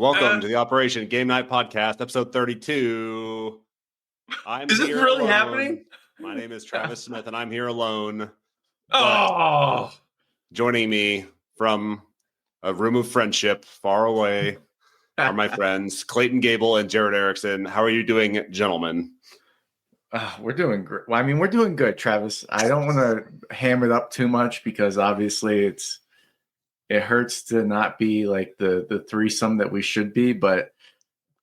Welcome to the Operation Game Night Podcast, episode 32. Is it really alone. happening? My name is Travis Smith, and I'm here alone. Joining me from a room of friendship far away are my friends Clayton Gable and Jared Erickson. How are you doing, gentlemen? We're doing great. Well, I mean, we're doing good, Travis. I don't want to ham it up too much because obviously it hurts to not be like the threesome that we should be, but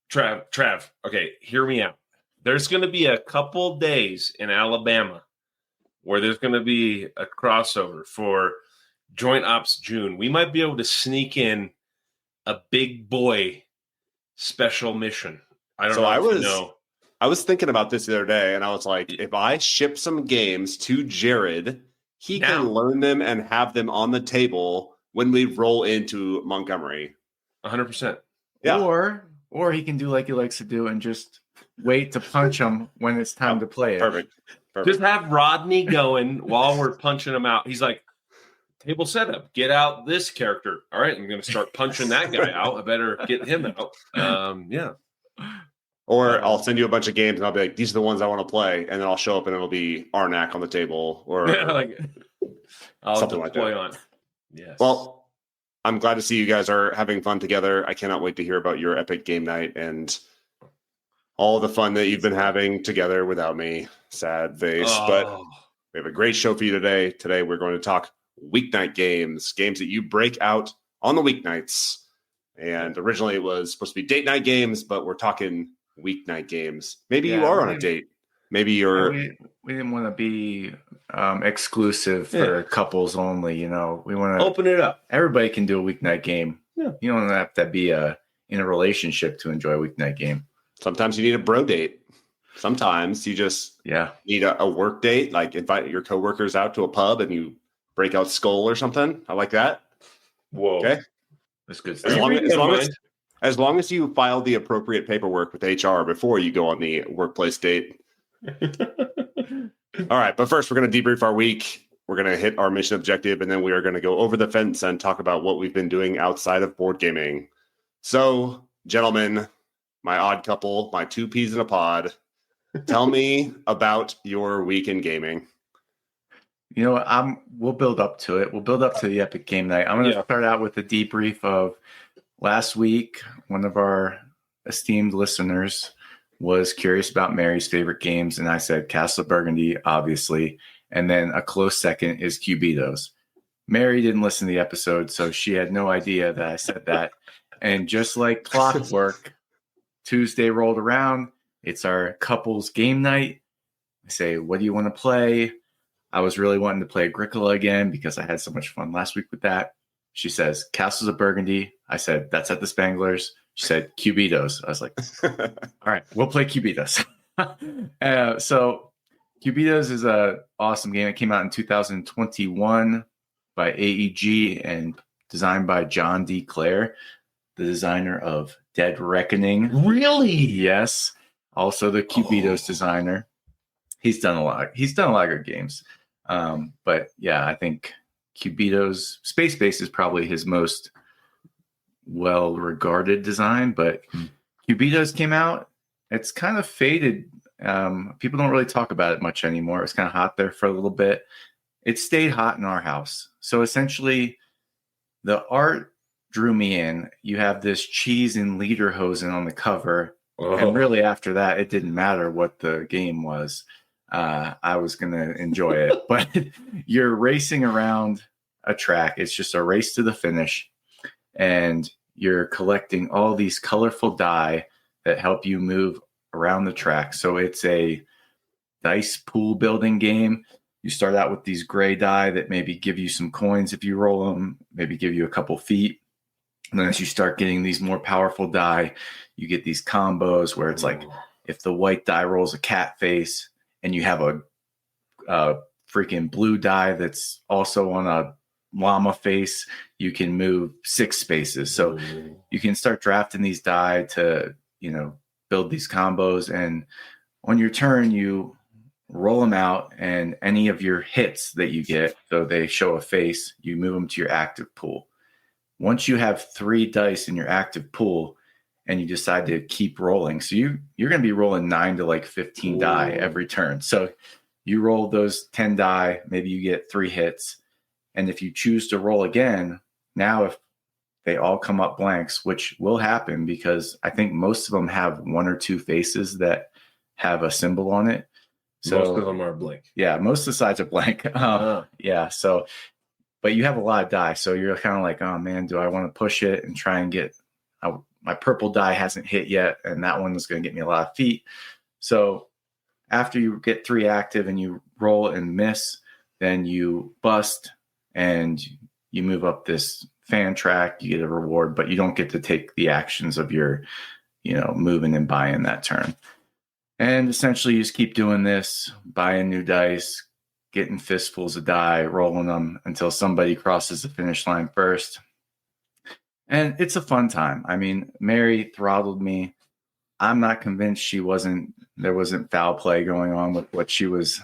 Trav, okay, hear me out. There's going to be a couple days in Alabama where there's going to be a crossover for Joint Ops June. We might be able to sneak in a big boy special mission. I don't know if you know. I was thinking about this the other day, and I was like, if I ship some games to Jared, he can learn them and have them on the table when we roll into Montgomery. 100%. Yeah. Or he can do like he likes to do and just wait to punch him when it's time to play it. Perfect. Just have Rodney going while we're punching him out. He's like, table setup, get out this character. All right, I'm going to start punching that guy out. I better get him out. Yeah. Or I'll send you a bunch of games and I'll be like, these are the ones I want to play. And then I'll show up and it'll be Arnak on the table or I'll something like that. On. Yes. Well, I'm glad to see you guys are having fun together. I cannot wait to hear about your epic game night and all the fun that you've been having together without me. Sad face. But we have a great show for you today. Today we're going to talk weeknight games that you break out on the weeknights. And originally it was supposed to be date night games, but we're talking weeknight games. Maybe you are on a date. Maybe you're. We didn't want to be exclusive for couples only. You know, we want to open it up. Everybody can do a weeknight game. Yeah. You don't have to be in a relationship to enjoy a weeknight game. Sometimes you need a bro date. Sometimes you just need a work date, like invite your coworkers out to a pub and you break out Skull or something. I like that. Whoa. Okay. That's good stuff. As long as you file the appropriate paperwork with HR before you go on the workplace date. All right. But first, we're going to debrief our week. We're going to hit our mission objective, and then we are going to go over the fence and talk about what we've been doing outside of board gaming. So, gentlemen, my odd couple, my two peas in a pod, tell me about your week in gaming. You know what? We'll build up to it. We'll build up to the epic game night. I'm going to start out with a debrief of last week. One of our esteemed listeners was curious about Mary's favorite games, and I said Castle of Burgundy, obviously, and then a close second is Cubitos. Mary didn't listen to the episode, so she had no idea that I said that. And just like clockwork, Tuesday rolled around. It's our couples game night. I say, what do you want to play? I was really wanting to play Agricola again because I had so much fun last week with that. She says, Castles of Burgundy. I said, that's at the Spanglers. She said, Cubitos. I was like, all right, we'll play Cubitos. So Cubitos is an awesome game. It came out in 2021 by AEG and designed by John D. Clare, the designer of Dead Reckoning. Really? Yes. Also the Cubitos designer. He's done a lot. He's done a lot of good games. But yeah, I think Cubitos Space Base is probably his most well-regarded design, but Cubitos came out. It's kind of faded. People don't really talk about it much anymore. It's kind of hot there for a little bit. It stayed hot in our house. So essentially the art drew me in. You have this cheese and lederhosen on the cover. And really after that, it didn't matter what the game was. I was going to enjoy it, but you're racing around a track. It's just a race to the finish, and you're collecting all these colorful die that help you move around the track. So it's a dice pool building game. You start out with these gray die that maybe give you some coins if you roll them, maybe give you a couple feet. And then as you start getting these more powerful die, you get these combos where it's like if the white die rolls a cat face, and you have a freaking blue die that's also on a llama face, you can move 6 spaces. So you can start drafting these die to, build these combos. And on your turn, you roll them out, and any of your hits that you get, so they show a face, you move them to your active pool. Once you have 3 dice in your active pool, and you decide to keep rolling. So you're going to be rolling 9 to like 15 die every turn. So you roll those 10 die, maybe you get 3 hits. And if you choose to roll again, now if they all come up blanks, which will happen because I think most of them have 1 or 2 faces that have a symbol on it. So most of them are blank. Yeah, most of the sides are blank. Yeah, so but you have a lot of die, so you're kind of like, oh man, do I want to push it and try and get my purple die hasn't hit yet, and that one is going to get me a lot of feet. So after you get 3 active and you roll and miss, then you bust and you move up this fan track. You get a reward, but you don't get to take the actions of your, moving and buying that turn. And essentially, you just keep doing this, buying new dice, getting fistfuls of die, rolling them until somebody crosses the finish line first. And it's a fun time. I mean, Mary throttled me. I'm not convinced there wasn't foul play going on with what she was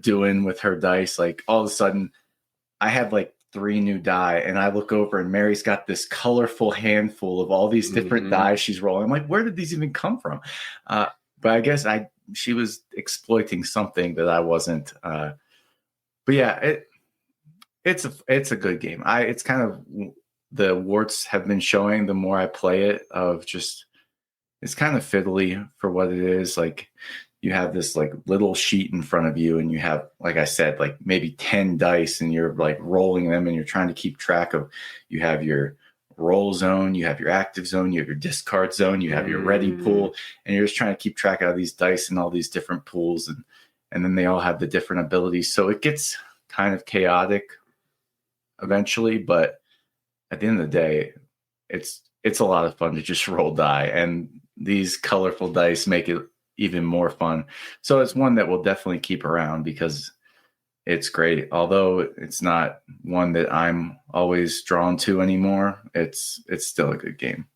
doing with her dice. Like all of a sudden, I had like 3 new die, and I look over and Mary's got this colorful handful of all these different die she's rolling. I'm like, where did these even come from? But I guess she was exploiting something that I wasn't. But yeah, it's a good game. It's kind of the warts have been showing the more I play it of just it's kind of fiddly for what it is. Like you have this like little sheet in front of you and you have, like I said, like maybe 10 dice and you're like rolling them and you're trying to keep track of, you have your roll zone, you have your active zone, you have your discard zone, you have your ready pool, and you're just trying to keep track of these dice and all these different pools. And then they all have the different abilities. So it gets kind of chaotic eventually, but at the end of the day, it's a lot of fun to just roll die, and these colorful dice make it even more fun. So it's one that we'll definitely keep around because it's great. Although it's not one that I'm always drawn to anymore, it's still a good game.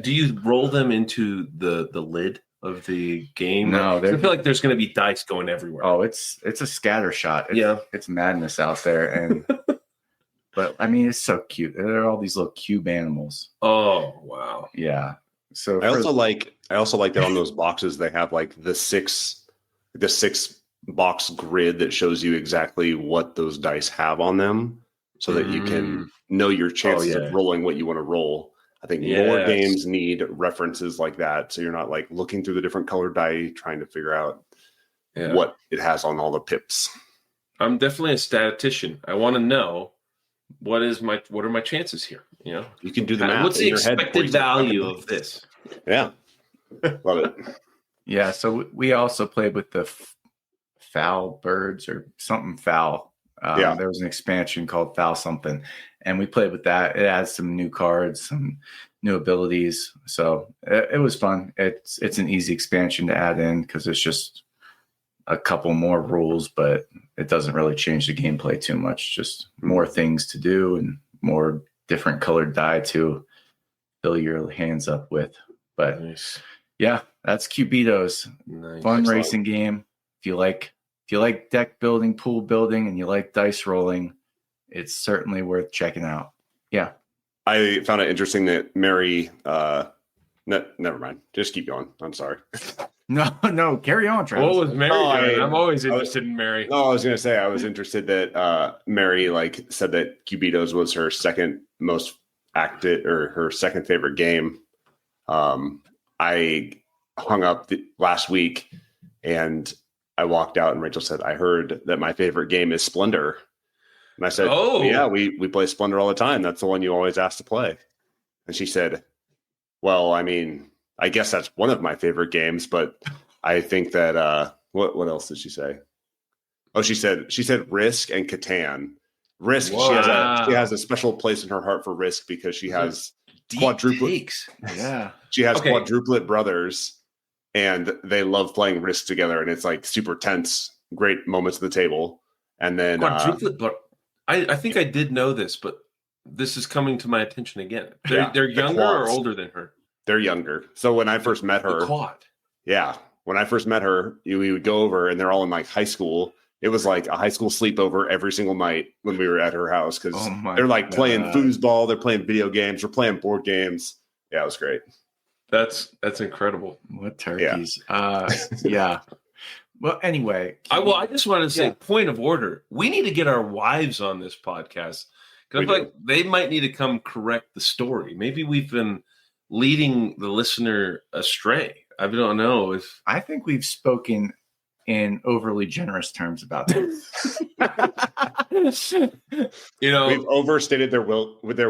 Do you roll them into the lid of the game? No, I feel like there's going to be dice going everywhere. Oh, it's a scatter shot. It's madness out there, and but I mean, it's so cute. There are all these little cube animals. Oh wow! Yeah. So I also like that on those boxes they have like the six box grid that shows you exactly what those dice have on them, so that you can know your chances of rolling what you want to roll. I think more games need references like that, so you're not like looking through the different colored die trying to figure out what it has on all the pips. I'm definitely a statistician. I want to know what are my chances here. You can do the math. What's the expected value of this? Yeah, love it. Yeah, so we also played with the foul birds or something foul. There was an expansion called Foul something, and we played with that. It adds some new cards, some new abilities, so it was fun. It's an easy expansion to add in because it's just a couple more rules, but it doesn't really change the gameplay too much. Just more things to do and more different colored die to fill your hands up with. But yeah, that's Cubitos. Nice. Fun racing game. If you like deck building, pool building, and you like dice rolling, it's certainly worth checking out. Yeah. I found it interesting that Mary never mind. Just keep going. I'm sorry. No, carry on, Travis. What was Mary doing? I'm always interested in Mary. No, I was going to say I was interested that Mary said that Cubitos was her second most active or her second favorite game. I hung up last week and I walked out and Rachel said, I heard that my favorite game is Splendor. And I said, oh yeah, we play Splendor all the time. That's the one you always ask to play. And she said, well, I mean, I guess that's one of my favorite games, but I think that what else did she say? Oh, she said Risk and Catan. Risk, wow. she has a special place in her heart for Risk because she has quadruplet. Yeah, she has quadruplet brothers, and they love playing Risk together, and it's like super tense, great moments at the table. And then quadruplet. I think I did know this, but this is coming to my attention again. They're younger or older than her? They're younger. So when I first met her, when I first met her, we would go over, and they're all in like high school. It was like a high school sleepover every single night when we were at her house because they're like playing foosball, they're playing video games, we're playing board games. Yeah, it was great. That's incredible. What turkeys? Yeah. Well, anyway, I just want to say, point of order: we need to get our wives on this podcast because like they might need to come correct the story. Maybe we've been leading the listener astray. I don't know if I think we've spoken in overly generous terms about this. We've overstated their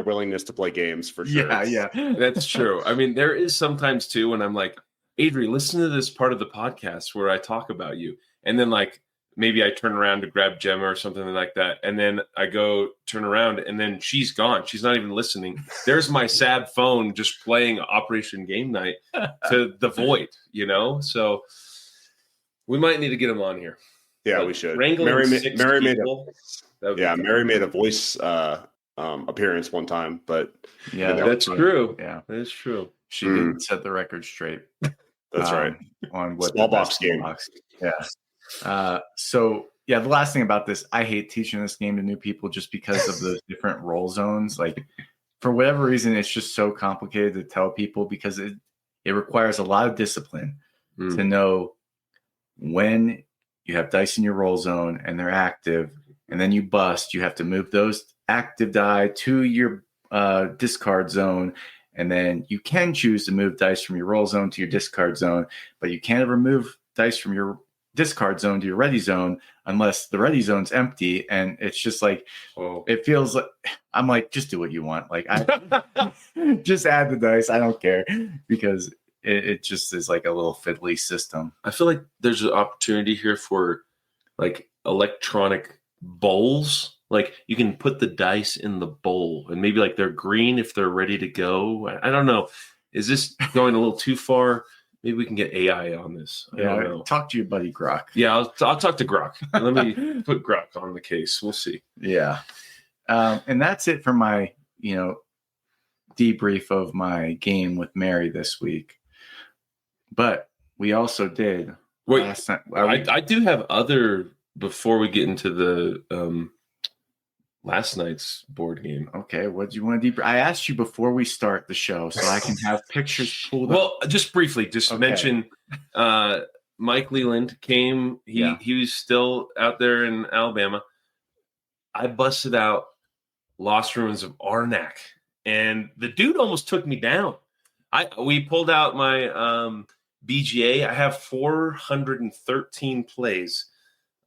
willingness to play games for sure. Yeah, that's true. I mean, there is sometimes too when I'm like, Adri, listen to this part of the podcast where I talk about you, and then like maybe I turn around to grab Gemma or something like that, and then I go turn around, and then she's gone. She's not even listening. There's my sad phone just playing Operation Game Night to the void. So. We might need to get him on here. Yeah, we should. Mary made a voice appearance one time, but that's true. Yeah, that is true. She didn't set the record straight. That's right. On what small box game. Yeah. So the last thing about this, I hate teaching this game to new people just because of the different role zones. Like for whatever reason, it's just so complicated to tell people because it requires a lot of discipline to know when you have dice in your roll zone and they're active and then you bust, you have to move those active die to your discard zone. And then you can choose to move dice from your roll zone to your discard zone, but you can't ever move dice from your discard zone to your ready zone unless the ready zone's empty. And it's just like, it feels like, I'm like, just do what you want. Like, I just add the dice. I don't care because it just is like a little fiddly system. I feel like there's an opportunity here for like electronic bowls. Like you can put the dice in the bowl and maybe like they're green if they're ready to go. I don't know. Is this going a little too far? Maybe we can get AI on this. I don't know. Talk to your buddy Grok. Yeah, I'll talk to Grok. Let me put Grok on the case. We'll see. Yeah. And that's it for my, debrief of my game with Mary this week. But we also did. Wait, last night. I do have other before we get into the last night's board game. Okay, what do you want to debrief? I asked you before we start the show so I can have pictures pulled up. Well, just briefly, mention Mike Leland came. He was still out there in Alabama. I busted out Lost Ruins of Arnak, and the dude almost took me down. We pulled out my BGA. I have 413 plays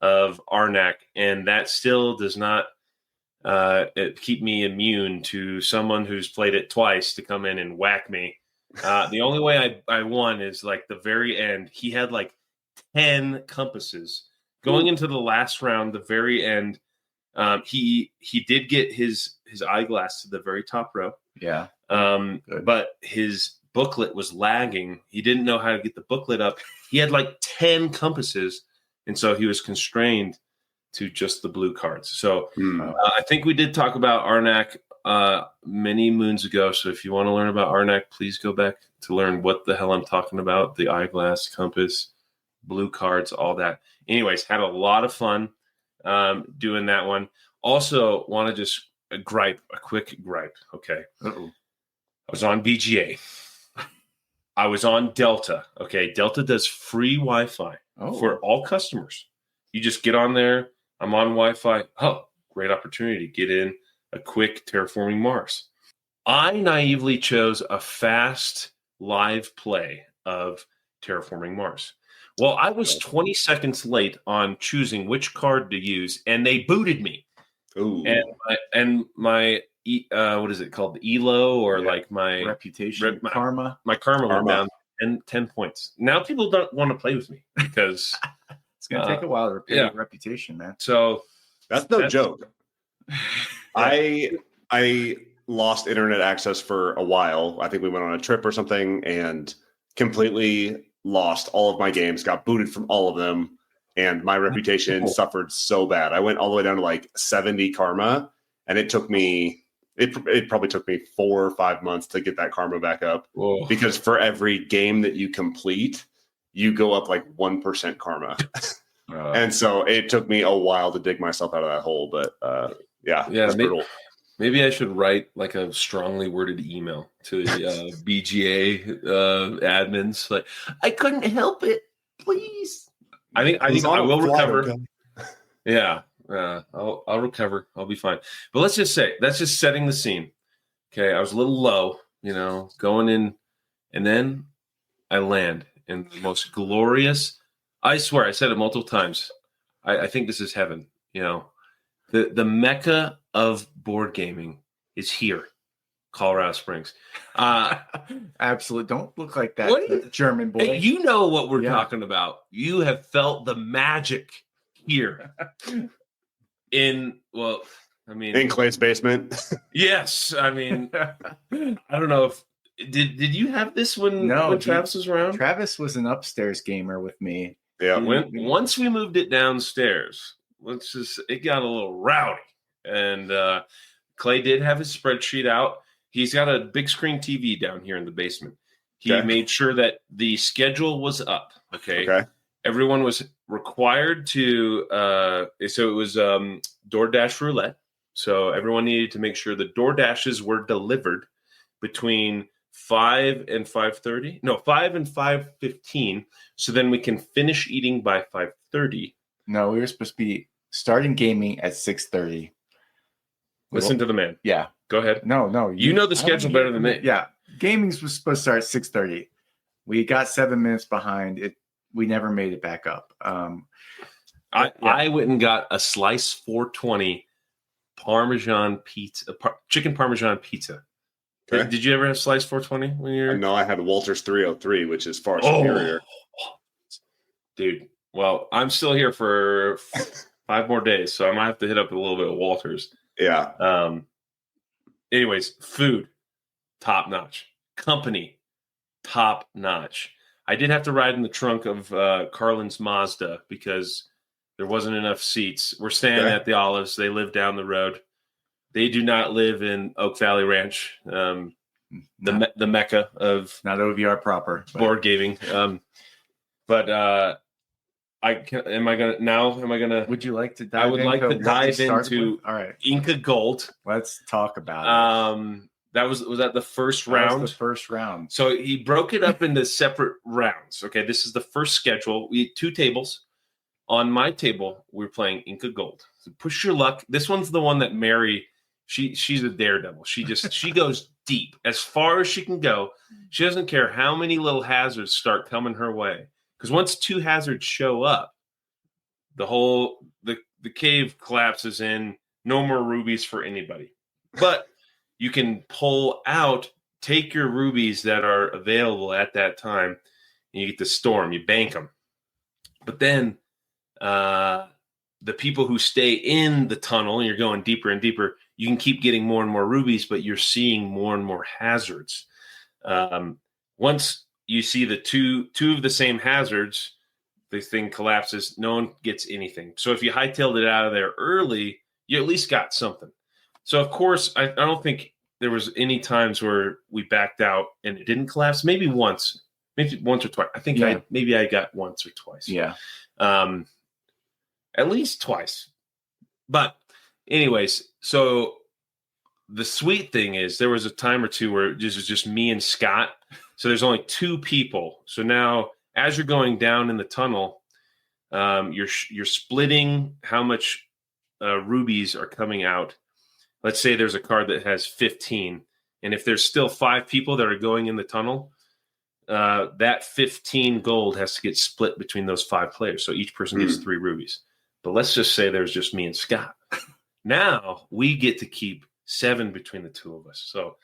of Arnak, and that still does not keep me immune to someone who's played it twice to come in and whack me. The only way I won is like the very end. He had like 10 compasses going into the last round. The very end, he did get his eyeglass to the very top row. Yeah. But his booklet was lagging. He didn't know how to get the booklet up. He had like 10 compasses, and so he was constrained to just the blue cards. So I think we did talk about Arnak many moons ago. So if you want to learn about Arnak, please go back to learn what the hell I'm talking about. The eyeglass, compass, blue cards, all that. Anyways, had a lot of fun doing that one. Also want to just a quick gripe. Okay. Uh-oh. I was on BGA. I was on Delta. Okay. Delta does free Wi-Fi for all customers. You just get on there. I'm on Wi-Fi. Oh, great opportunity. Get in a quick Terraforming Mars. I naively chose a fast live play of Terraforming Mars. Well, I was 20 seconds late on choosing which card to use, and they booted me. Ooh. And my what is it called? The ELO or like my reputation, karma. My karma went down 10 points. Now people don't want to play with me because it's going to take a while to repair your reputation, man. So that's no joke. I lost internet access for a while. I think we went on a trip or something and completely lost all of my games, got booted from all of them, and my reputation suffered so bad. I went all the way down to like 70 karma, and it probably took me 4 or 5 months to get that karma back up. Whoa. Because for every game that you complete, you go up like 1% karma. And so it took me a while to dig myself out of that hole, but it's brutal. Maybe I should write like a strongly worded email to the BGA admins. Like, I couldn't help it. Please. I think I will recover. Yeah, I'll recover. I'll be fine. But let's just say that's just setting the scene. Okay, I was a little low, going in, and then I land in the most glorious. I swear, I said it multiple times. I think this is heaven. The mecca of board gaming is here, Colorado Springs. Absolutely. Don't look like that German boy. Hey, you know what we're talking about. You have felt the magic here in Clay's basement. Yes. I mean, I don't know if did you have this when Travis was around? Travis was an upstairs gamer with me. Yeah. Once we moved it downstairs, it got a little rowdy. And Clay did have his spreadsheet out. He's got a big screen TV down here in the basement. He made sure that the schedule was up. Okay. Everyone was required to so it was DoorDash roulette. So everyone needed to make sure the DoorDashes were delivered between 5 and 5:30. No, 5 and 5:15. So then we can finish eating by 5:30. No, we were supposed to be starting gaming at 6:30. Listen to the man. Yeah. Go ahead. No. You know the schedule better than me. Yeah. Gaming was supposed to start at 6:30. We got 7 minutes behind it. We never made it back up. I went and got a slice 420 Parmesan pizza, chicken Parmesan pizza. Okay. Did you ever have slice 420 when you were? No, I had Walter's 303, which is far superior. Dude, well, I'm still here for 5 more days, so I might have to hit up a little bit of Walter's. Yeah. Anyways, food, top notch. Company, top notch. I did have to ride in the trunk of Carlin's Mazda because there wasn't enough seats. We're staying at the Olives. They live down the road. They do not live in Oak Valley Ranch, the mecca of not OVR proper board gaming. But am I gonna? Would you like to dive? I would like to dive into all right. Inca Gold. Let's talk about it. Was that the first round? That was the first round. So he broke it up into separate rounds. Okay, this is the first schedule. We had 2 tables. On my table, we're playing Inca Gold. So push your luck. This one's the one that Mary. She's a daredevil. She goes deep as far as she can go. She doesn't care how many little hazards start coming her way. Because once 2 hazards show up, the cave collapses in. No more rubies for anybody. But you can pull out, take your rubies that are available at that time, and you get the storm. You bank them. But then the people who stay in the tunnel, and you're going deeper and deeper, you can keep getting more and more rubies, but you're seeing more and more hazards. Once you see the two of the same hazards, the thing collapses. No one gets anything. So if you hightailed it out of there early, you at least got something. So, of course, I don't think there was any times where we backed out and it didn't collapse. Maybe once or twice. I think I got once or twice. Yeah. At least twice. But anyways, so the sweet thing is there was a time or two where this was just me and Scott. So there's only 2 people. So now as you're going down in the tunnel, you're splitting how much rubies are coming out. Let's say there's a card that has 15. And if there's still 5 people that are going in the tunnel, that 15 gold has to get split between those 5 players. So each person gets 3 rubies. But let's just say there's just me and Scott. Now we get to keep 7 between the 2 of us. So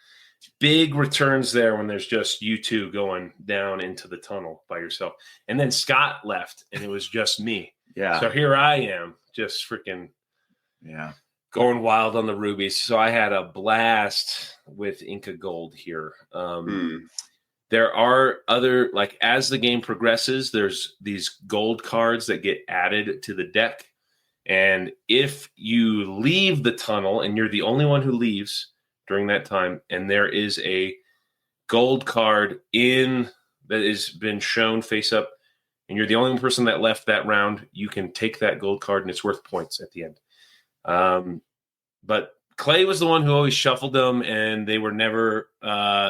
big returns there when there's just you 2 going down into the tunnel by yourself. And then Scott left and it was just me. Yeah. So here I am just freaking going wild on the rubies. So I had a blast with Inca Gold here. There are other, like as the game progresses, there's these gold cards that get added to the deck. And if you leave the tunnel and you're the only one who leaves during that time, and there is a gold card that has been shown face up, and you're the only person that left that round, you can take that gold card and it's worth points at the end. But Clay was the one who always shuffled them, and they were never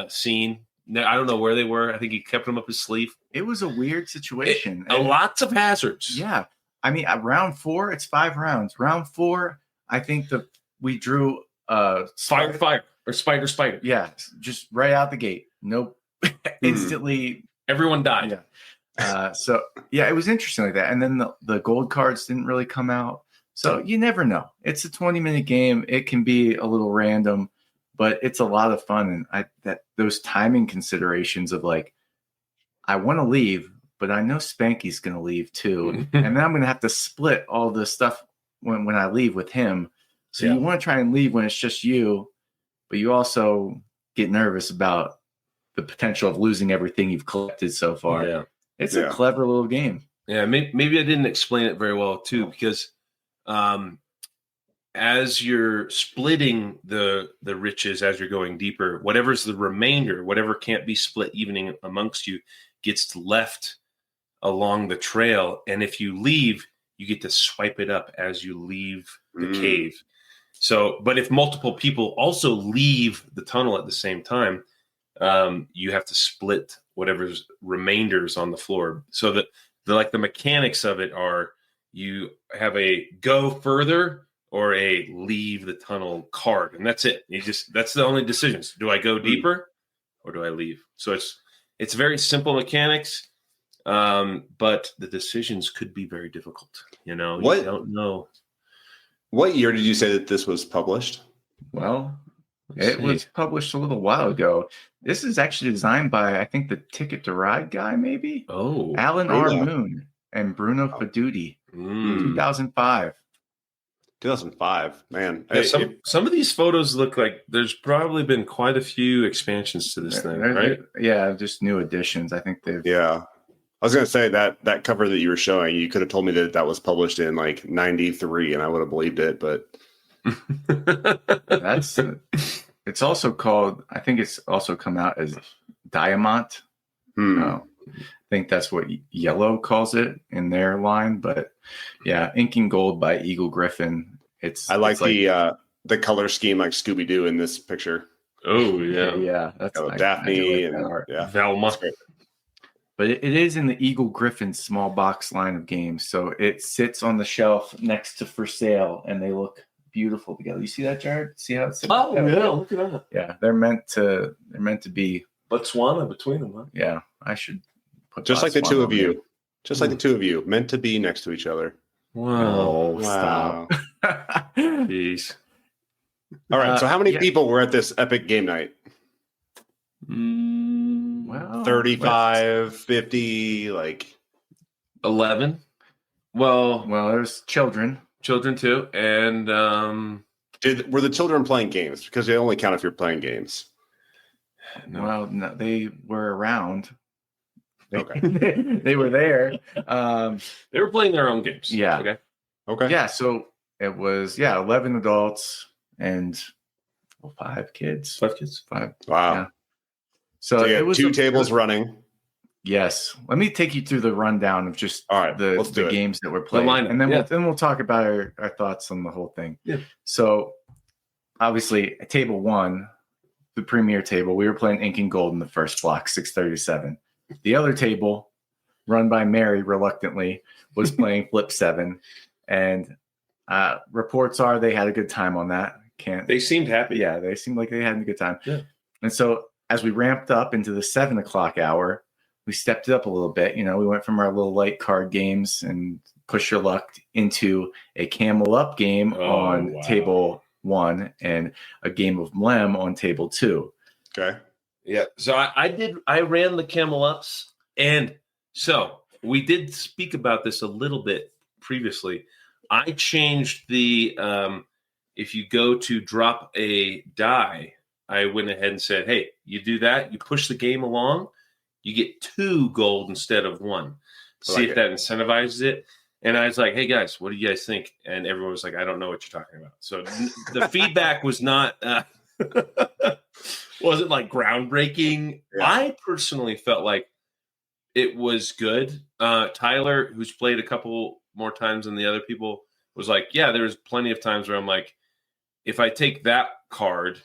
seen. I don't know where they were. I think he kept them up his sleeve. It was a weird situation. Lots of hazards. Yeah. I mean, at round 4, it's 5 rounds. Round 4, I think we drew fire, or spider. Yeah, just right out the gate. Nope. Instantly. Everyone died. Yeah. So, yeah, it was interesting like that. And then the gold cards didn't really come out. So you never know. It's a 20-minute game. It can be a little random, but it's a lot of fun. And those timing considerations of like, I want to leave, but I know Spanky's going to leave too. And then I'm going to have to split all the stuff when I leave with him. So you want to try and leave when it's just you, but you also get nervous about the potential of losing everything you've collected so far. Yeah. It's a clever little game. Yeah, maybe I didn't explain it very well too, because as you're splitting the riches, as you're going deeper, whatever's the remainder, whatever can't be split evening amongst you, gets left along the trail. And if you leave, you get to swipe it up as you leave the cave. So, but if multiple people also leave the tunnel at the same time, you have to split whatever's remainders on the floor. So that the mechanics of it are, you have a go further or a leave the tunnel card, and that's it. That's the only decisions. Do I go deeper or do I leave? So it's very simple mechanics, but the decisions could be very difficult. You don't know. What year did you say that this was published? Well, it was published a little while ago. This is actually designed by, I think, the Ticket to Ride guy, maybe? Oh. Alan R. Moon and Bruno Faduti. 2005. 2005, man. Yeah, some of these photos look like there's probably been quite a few expansions to this thing, right? Yeah, just new additions. I think they've. Yeah. I was going to say that cover that you were showing, you could have told me that was published in like 93 and I would have believed it, but. It's also called, I think it's also come out as Diamant. I think that's what Yellow calls it in their line, but yeah, Incan Gold by Eagle Griffin. I like the color scheme like Scooby-Doo in this picture. Oh yeah. Yeah. That's Daphne and Velma. But it is in the Eagle Griffin small box line of games. So it sits on the shelf next to For Sale and they look beautiful together. You see that, Jared? See how it's yeah, look at that. Yeah, they're meant to be Botswana between them, huh? Yeah, I should put just like the two of you. Just like the two of you, meant to be next to each other. Wow. Stop. Jeez. All right, so how many people were at this epic game night? Well, 35, 50, like 11. Well, there's children too, and were the children playing games? Because they only count if you're playing games. No. Well, no, they were around. Okay, they were there. They were playing their own games. Yeah. Okay. Yeah. So it was 11 adults and 5 kids. 5 kids. 5. Wow. Yeah. So it was 2 tables running. Yes. Let me take you through the rundown of just the games that were played. And then we'll talk about our thoughts on the whole thing. Yeah. So obviously table 1, the premier table, we were playing Incan Gold in the first block, 637. The other table, run by Mary reluctantly, was playing Flip 7. And reports are they had a good time on that. They seemed happy. Yeah, they seemed like they had a good time. Yeah. And so as we ramped up into the 7 o'clock hour, we stepped it up a little bit. We went from our little light card games and push your luck into a Camel Up game on table 1 and a game of Mlem on table 2. Okay. Yeah. So I ran the Camel Ups. And so we did speak about this a little bit previously. I changed the, if you go to drop a die, I went ahead and said, hey, you do that, you push the game along, you get 2 gold instead of 1. See if that incentivizes it. And I was like, hey, guys, what do you guys think? And everyone was like, I don't know what you're talking about. So the feedback was not, wasn't like groundbreaking. Yeah. I personally felt like it was good. Tyler, who's played a couple more times than the other people, was like, yeah, there's plenty of times where I'm like, if I take that card,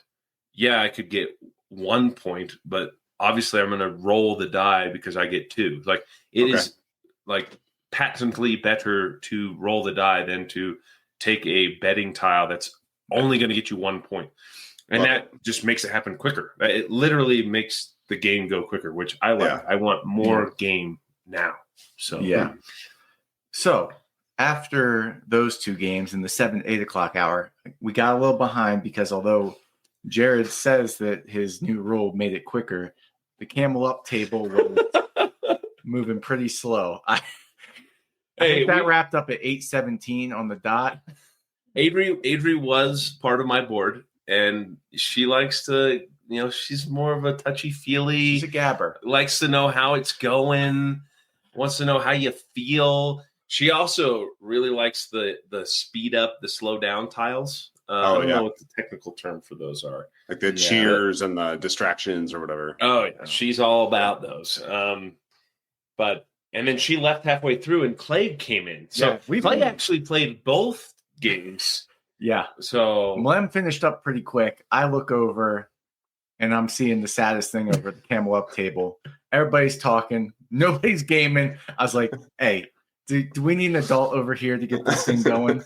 yeah, I could get 1 point, but obviously I'm going to roll the die because I get 2. Like it is like patently better to roll the die than to take a betting tile that's only going to get you 1 point. And that just makes it happen quicker. It literally makes the game go quicker, which I like. Yeah. I want more game now. So yeah. So after those 2 games in the 7-8 o'clock hour, we got a little behind because although Jared says that his new rule made it quicker, the Camel Up table was moving pretty slow. I think that wrapped up at 8:17 on the dot. Adri was part of my board, and she likes to, she's more of a touchy-feely. She's a gabber. Likes to know how it's going, wants to know how you feel. She also really likes the speed up, the slow down tiles. I don't know what the technical term for those are. Like the cheers and the distractions or whatever. Oh, yeah. She's all about those. And then she left halfway through and Clay came in. So Clay actually played both games. Yeah. So Mlem finished up pretty quick. I look over and I'm seeing the saddest thing over the Camel Up table. Everybody's talking. Nobody's gaming. I was like, hey, do we need an adult over here to get this thing going?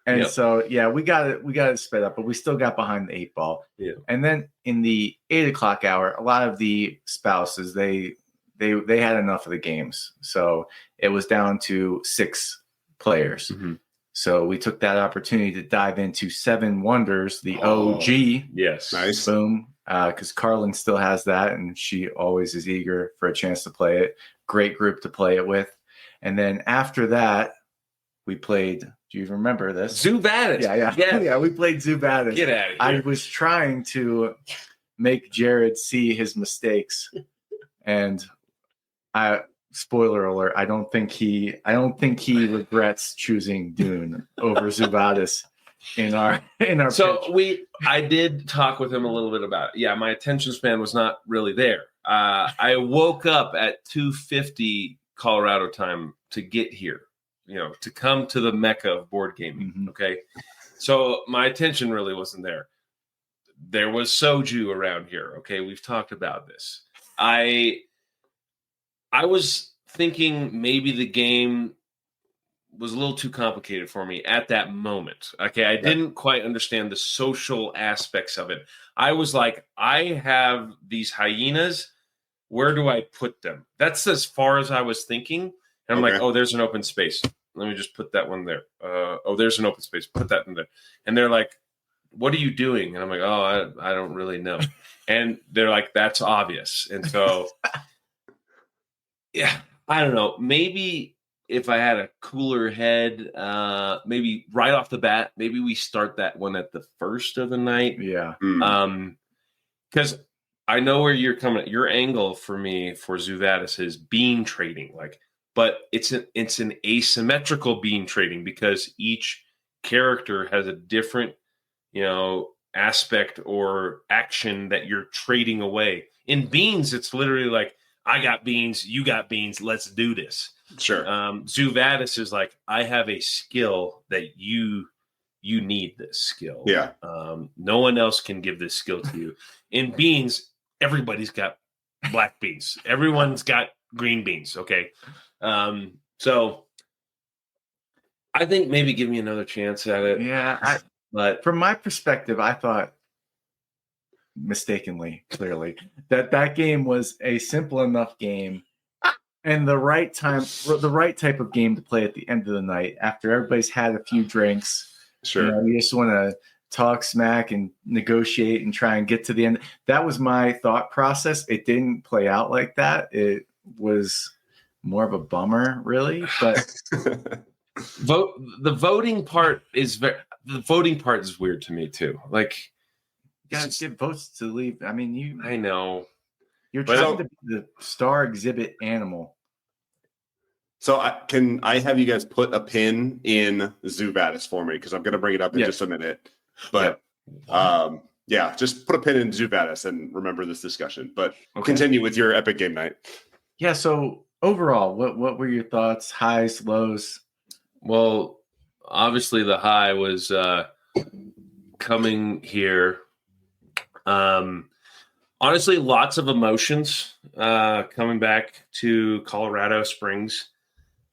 And so, we got it sped up, but we still got behind the 8 ball. Yeah. And then in the 8 o'clock hour, a lot of the spouses, they had enough of the games. So it was down to 6 players. Mm-hmm. So we took that opportunity to dive into 7 Wonders, the OG. Yes. Nice. Boom. Because Carlin still has that, and she always is eager for a chance to play it. Great group to play it with. And then after that, we played, do you remember this? Zoo Vadis. Yeah, we played Zoo Vadis. Get out of here. I was trying to make Jared see his mistakes. And spoiler alert, I don't think he regrets choosing Dune over Zoo Vadis in our So pitch. I did talk with him a little bit about it. Yeah, my attention span was not really there. I woke up at 2:50 Colorado time to get here, to come to the mecca of board gaming. Mm-hmm. Okay. So my attention really wasn't there. There was soju around here. Okay. We've talked about this. I was thinking maybe the game was a little too complicated for me at that moment. Okay. I didn't quite understand the social aspects of it. I was like, I have these hyenas. Where do I put them? That's as far as I was thinking. And I'm like, oh, there's an open space. Let me just put that one there. There's an open space. Put that in there. And they're like, what are you doing? And I'm like, oh, I don't really know. And they're like, that's obvious. And so, yeah, I don't know. Maybe if I had a cooler head, maybe right off the bat, maybe we start that one at the first of the night. Yeah. Because I know where you're coming at. Your angle for me for Zoo Vadis is bean trading, but it's an asymmetrical bean trading because each character has a different, aspect or action that you're trading away. In beans, it's literally like, I got beans, you got beans, let's do this. Sure. Zoo Vadis is like, I have a skill that you need this skill. Yeah. No one else can give this skill to you. In beans, everybody's got black beans. Everyone's got green beans. Okay. So I think maybe give me another chance at it. Yeah. But from my perspective, I thought mistakenly, clearly, that game was a simple enough game and the right type of game to play at the end of the night after everybody's had a few drinks. Sure. You just want to talk smack and negotiate and try and get to the end. That was my thought process. It didn't play out like that. It was more of a bummer, really. But the voting part is weird to me too. Like, you gotta get votes to leave. I mean, I know you're trying to be the star exhibit animal. So can I have you guys put a pin in Zoo Vadis for me? Because I'm going to bring it up in just a minute. But just put a pin in Zoo Vadis and remember this discussion. But continue with your epic game night. Yeah. So overall, what were your thoughts? Highs, lows? Well, obviously the high was coming here. Honestly, lots of emotions coming back to Colorado Springs.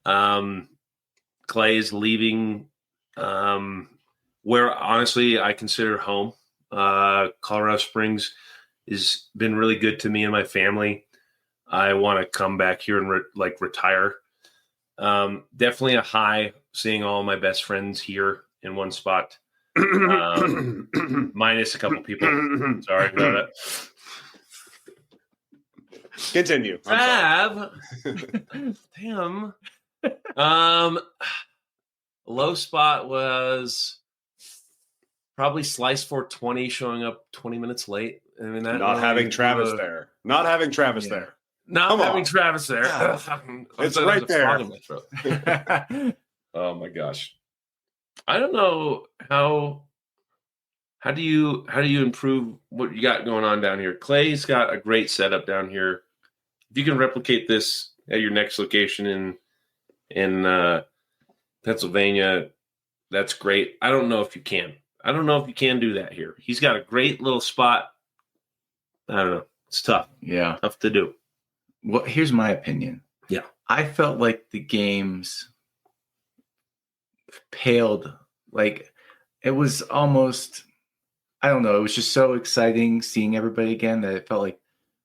Clay is leaving where, honestly, I consider home. Colorado Springs has been really good to me and my family. I want to come back here and retire. Definitely a high seeing all my best friends here in one spot. Minus a couple people. Sorry about it. Continue. Trav. Damn. Low spot was probably Slice 420 showing up 20 minutes late. I mean, that Not having Travis there. Not having Travis there. Not having Travis there. It's right there. Oh my gosh. I don't know how do you improve what you got going on down here? Clay's got a great setup down here. If you can replicate this at your next location in Pennsylvania, that's great. I don't know if you can. I don't know if you can do that here. He's got a great little spot. I don't know. It's tough. Yeah. Tough to do. Well, here's my opinion. Yeah. I felt like the games paled. Like, it was almost, I don't know, it was just so exciting seeing everybody again that it felt like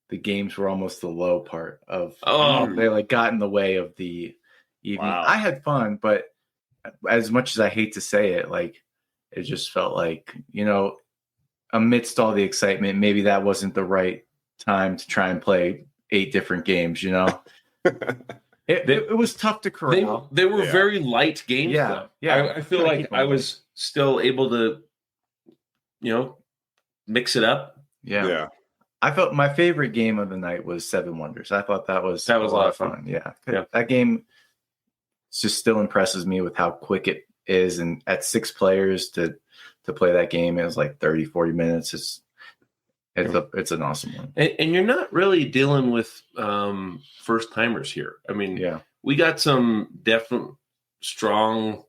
the games were almost the low part of, they like got in the way of the evening. Wow. I had fun, but as much as I hate to say it, like, it just felt like, you know, amidst all the excitement, maybe that wasn't the right time to try and play 8 different games, you know? It was tough to corral. They were very light games. Yeah. Though. Yeah. I feel like I was still able to, you know, mix it up. Yeah. I felt my favorite game of the night was 7 Wonders. I thought that was a lot of fun. Yeah. That game just still impresses me with how quick it is. And at 6 players to play that game, it was like 30, 40 minutes. It's an awesome one. And you're not really dealing with first timers here. I mean, we got some definite strong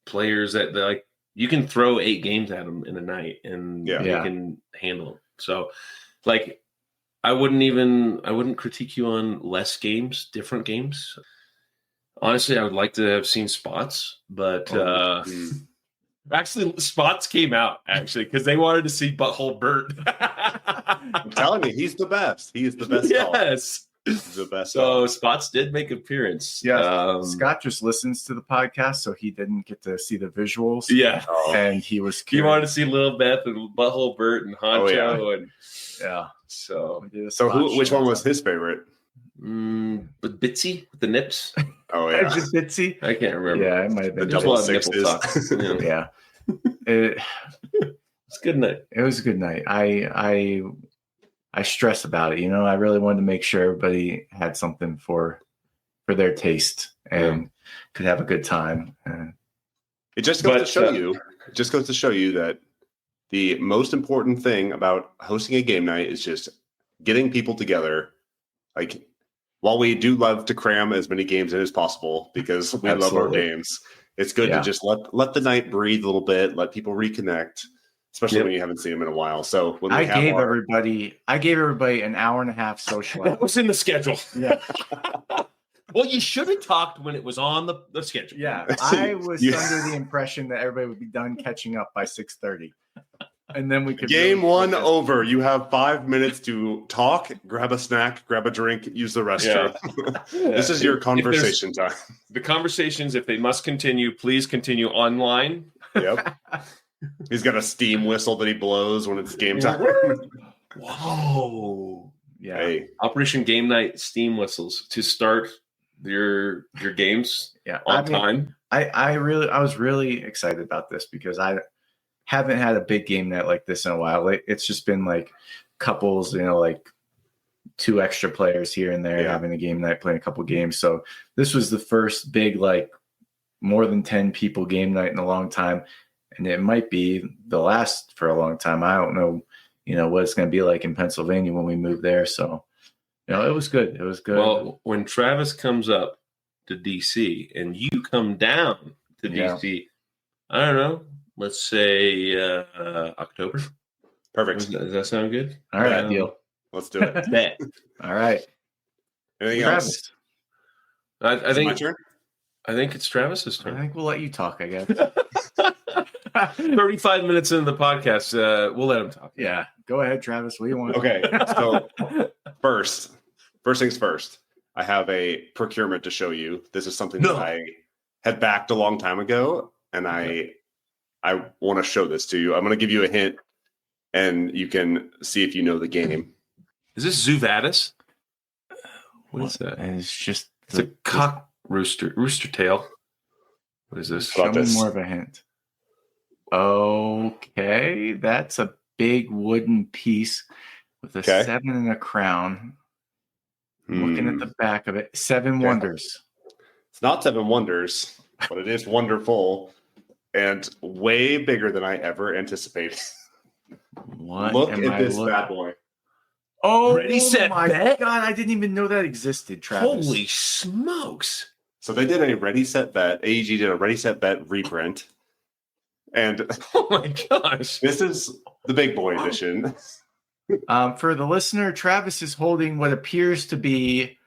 players that like you can throw 8 games at them in a night and they can handle them. So like I wouldn't critique you on less games, different games. Honestly, I would like to have seen spots, but actually spots came out because they wanted to see Butthole Bert. I'm telling you, he's the best. He is the best. Yes. He's the best. So spots did make an appearance. Yeah. Scott just listens to the podcast, so he didn't get to see the visuals. Yeah. And he was curious. He wanted to see Lil Beth and Butthole Bert and Honcho. So which one was his favorite? With Bitsy with the nips. Oh yeah, just Bitsy. I can't remember. Yeah, it might have been the double sixes. Yeah, it's a good night. It was a good night. I stress about it. You know, I really wanted to make sure everybody had something for their taste and could have a good time. It just goes to show you. It just goes to show you that the most important thing about hosting a game night is just getting people together. Like, while we do love to cram as many games in as possible because we love our games, it's good to just let the night breathe a little bit, let people reconnect, especially when you haven't seen them in a while. So when I gave everybody an hour and a half social. That was in the schedule. Yeah. Well, you should have talked when it was on the schedule. Yeah, I was under the impression that everybody would be done catching up by 6:30. And then we could game one over. You have 5 minutes to talk, grab a snack, grab a drink, use the restroom. This is your conversation time. The conversations, if they must continue, please continue online. Yep. He's got a steam whistle that he blows when it's game time. Whoa. Yeah. Hey. Operation Game Night steam whistles to start your games on time. I was really excited about this because I haven't had a big game night like this in a while. It's just been like couples, you know, like 2 extra players here and there having a game night, playing a couple games. So this was the first big, like more than 10 people game night in a long time. And it might be the last for a long time. I don't know, you know, what it's going to be like in Pennsylvania when we move there. So, you know, it was good. It was good. Well, when Travis comes up to DC and you come down to DC, I don't know. let's say October. Perfect. Does that sound good? All right, deal. Let's do it. Bet. All right. Anything Travis. else? I Is it think my turn? I think it's Travis's I turn. think we'll let you talk, I guess. 35 minutes into the podcast, we'll let him talk. Yeah. Go ahead, Travis. What do you want? Okay. So first things first. I have a procurement to show you. This is something that I had backed a long time ago, and I want to show this to you. I'm going to give you a hint, and you can see if you know the game. Is this Zoo Vadis? What is that? It's just It's a cock rooster tail. What is this? How about show me this? more of a hint. Okay, that's a big wooden piece with a 7 and a crown. Looking at the back of it, 7 wonders. It's not 7 wonders, but it is wonderful and way bigger than I ever anticipated. What? Look at this bad boy. Oh, Ready, set, my bet? God! I didn't even know that existed, Travis. Holy smokes! So they did a ready set bet. AEG did a ready set bet reprint, and Oh my gosh! this is the big boy edition. For the listener, Travis is holding what appears to be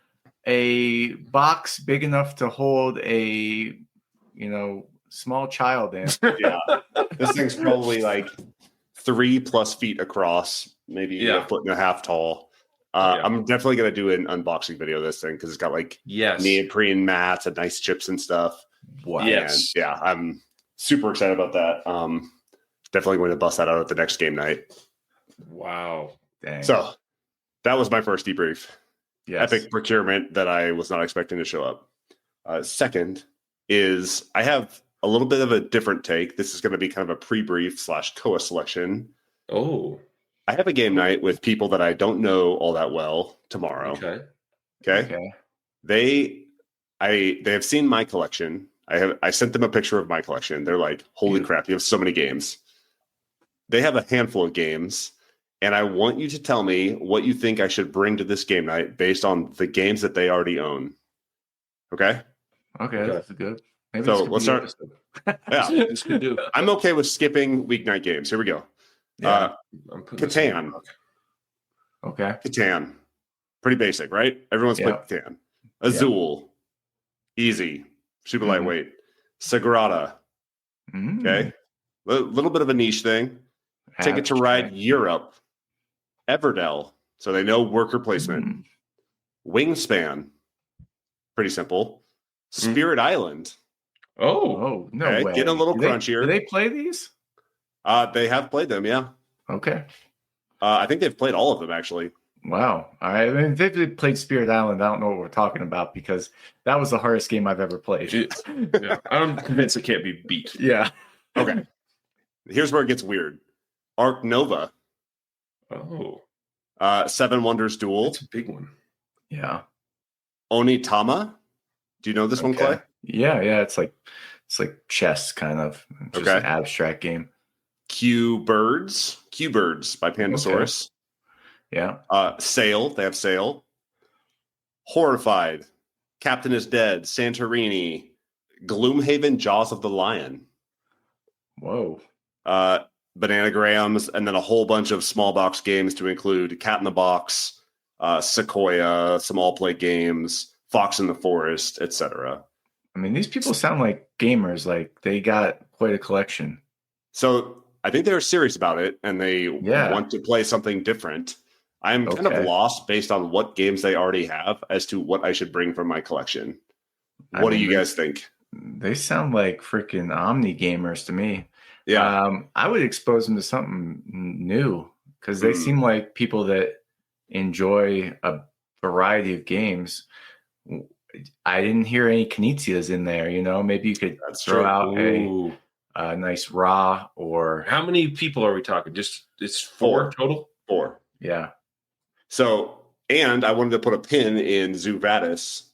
a box big enough to hold a, small child in. Yeah, this thing's probably like 3+ feet across, maybe a foot and a half tall. I'm definitely gonna do an unboxing video of this thing because it's got like neoprene mats and nice chips and stuff. Wow. Yes. And, yeah, I'm super excited about that. Definitely going to bust that out at the next game night. Wow. Dang. So that was my first debrief. Yes. Epic procurement that I was not expecting to show up. Second is I have a little bit of a different take. This is going to be kind of a pre-brief / COA selection. Oh. I have a game night with people that I don't know all that well tomorrow. Okay. They have seen my collection. I sent them a picture of my collection. They're like, holy crap, you have so many games. They have a handful of games. And I want you to tell me what you think I should bring to this game night based on the games that they already own. Okay? Okay, that's good. Maybe so let's start. Yeah, this could do. I'm okay with skipping weeknight games. Here we go. Yeah. Catan. Okay. Catan. Pretty basic, right? Everyone's played Catan. Azul. Easy. Super lightweight. Sagrada. Okay. A little bit of a niche thing. Ticket to Ride Europe. Everdell. So they know worker placement. Wingspan. Pretty simple. Spirit Island. Oh, no way. Getting a little crunchier. Do they play these? They have played them, yeah. Okay. I think they've played all of them, actually. Wow. All right. I mean, if they played Spirit Island, I don't know what we're talking about because that was the hardest game I've ever played. Yeah. I'm convinced it can't be beat. Yeah. Okay. Here's where it gets weird. Arc Nova. Oh. 7 Wonders Duel. That's a big one. Yeah. Onitama. Do you know this one, Clay? Yeah. It's like chess kind of. Just an abstract game. Q Birds by Pandasaurus. Yeah. Sail. They have Sail. Horrified. Captain is Dead. Santorini. Gloomhaven. Jaws of the Lion. Whoa. Bananagrams, and then a whole bunch of small box games to include Cat in the Box, Sequoia, some all-play games, Fox in the Forest, etc. I mean, these people sound like gamers. Like they got quite a collection. So I think they're serious about it, and they want to play something different. I'm kind of lost based on what games they already have as to what I should bring from my collection. What do you guys think? They sound like freaking Omni gamers to me. Yeah. I would expose them to something new because they seem like people that enjoy a variety of games. I didn't hear any Knizias in there, maybe you could throw out a nice Ra or. How many people are we talking? It's 4 total? 4. Yeah. So, and I wanted to put a pin in Zoo Vadis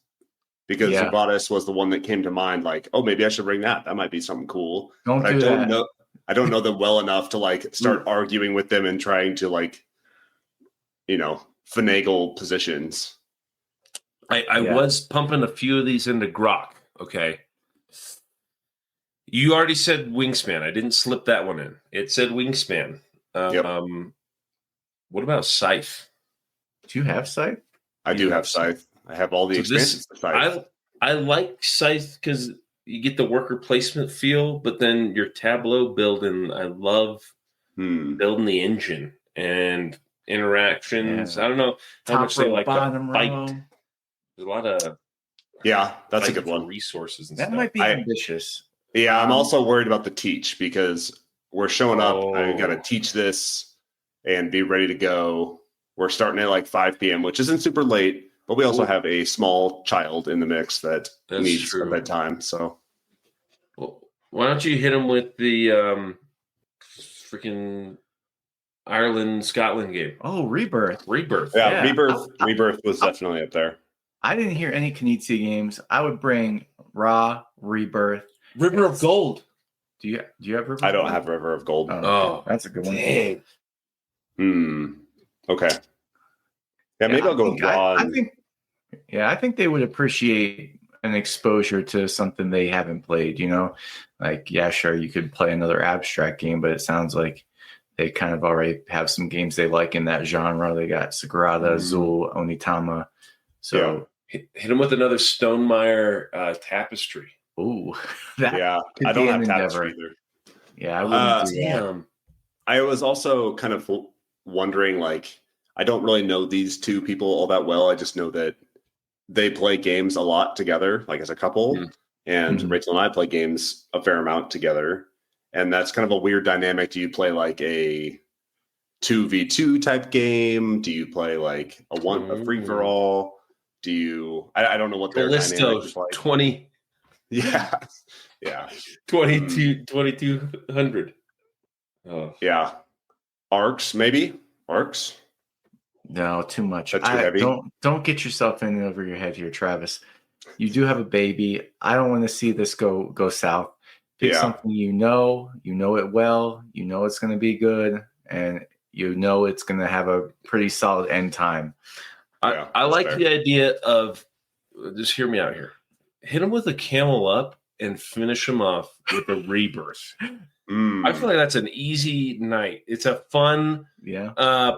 because Zoo Vadis was the one that came to mind. Like, oh, maybe I should bring that. That might be something cool. I don't know them well enough to start arguing with them and trying to finagle positions. I was pumping a few of these into Grok. Okay. You already said Wingspan. I didn't slip that one in. It said Wingspan. Yep. What about Scythe? Do you have Scythe? I do have Scythe. I have all the expansions for Scythe. I like Scythe because you get the worker placement feel, but then your Tableau building, I love building the engine and interactions. I don't know how much they like the fight. Row. There's a lot of that's a good one. Resources and that stuff. might be ambitious. Yeah, I'm also worried about the teach because we're showing up. I got to teach this and be ready to go. We're starting at like 5 p.m., which isn't super late, but we also have a small child in the mix that needs a bedtime. So, well, why don't you hit him with the freaking Ireland-Scotland game? Oh, Rebirth. Yeah. Rebirth was definitely up there. I didn't hear any Knizia games. I would bring Ra, Rebirth. River of Gold. Do you have River? I don't have River of Gold. Oh, that's a good one. Dang. Okay. Yeah, maybe I'll go with Ra. I think they would appreciate an exposure to something they haven't played, you know? Like, yeah, sure, you could play another abstract game, but it sounds like they kind of already have some games they like in that genre. They got Sagrada, Azul, Onitama. So hit them with another Stonemaier Tapestry. Ooh. I don't have Tapestry either. Yeah, I wouldn't do that. I was also kind of wondering, like, I don't really know these two people all that well. I just know that they play games a lot together, like as a couple. And Rachel and I play games a fair amount together. And that's kind of a weird dynamic. Do you play like a 2v2 type game? Do you play like a free-for-all? Do you... I don't know what their dynamic is like. 20... Yeah. 2200. Oh. Yeah. Arcs, maybe? Arcs? No, too much. That's too heavy. Don't get yourself in over your head here, Travis. You do have a baby. I don't want to see this go south. Pick something you know it well, you know it's going to be good, and you know it's going to have a pretty solid end time. I like the idea of, just hear me out here. Hit him with a Camel Up and finish him off with a Rebirth. I feel like that's an easy night. It's a fun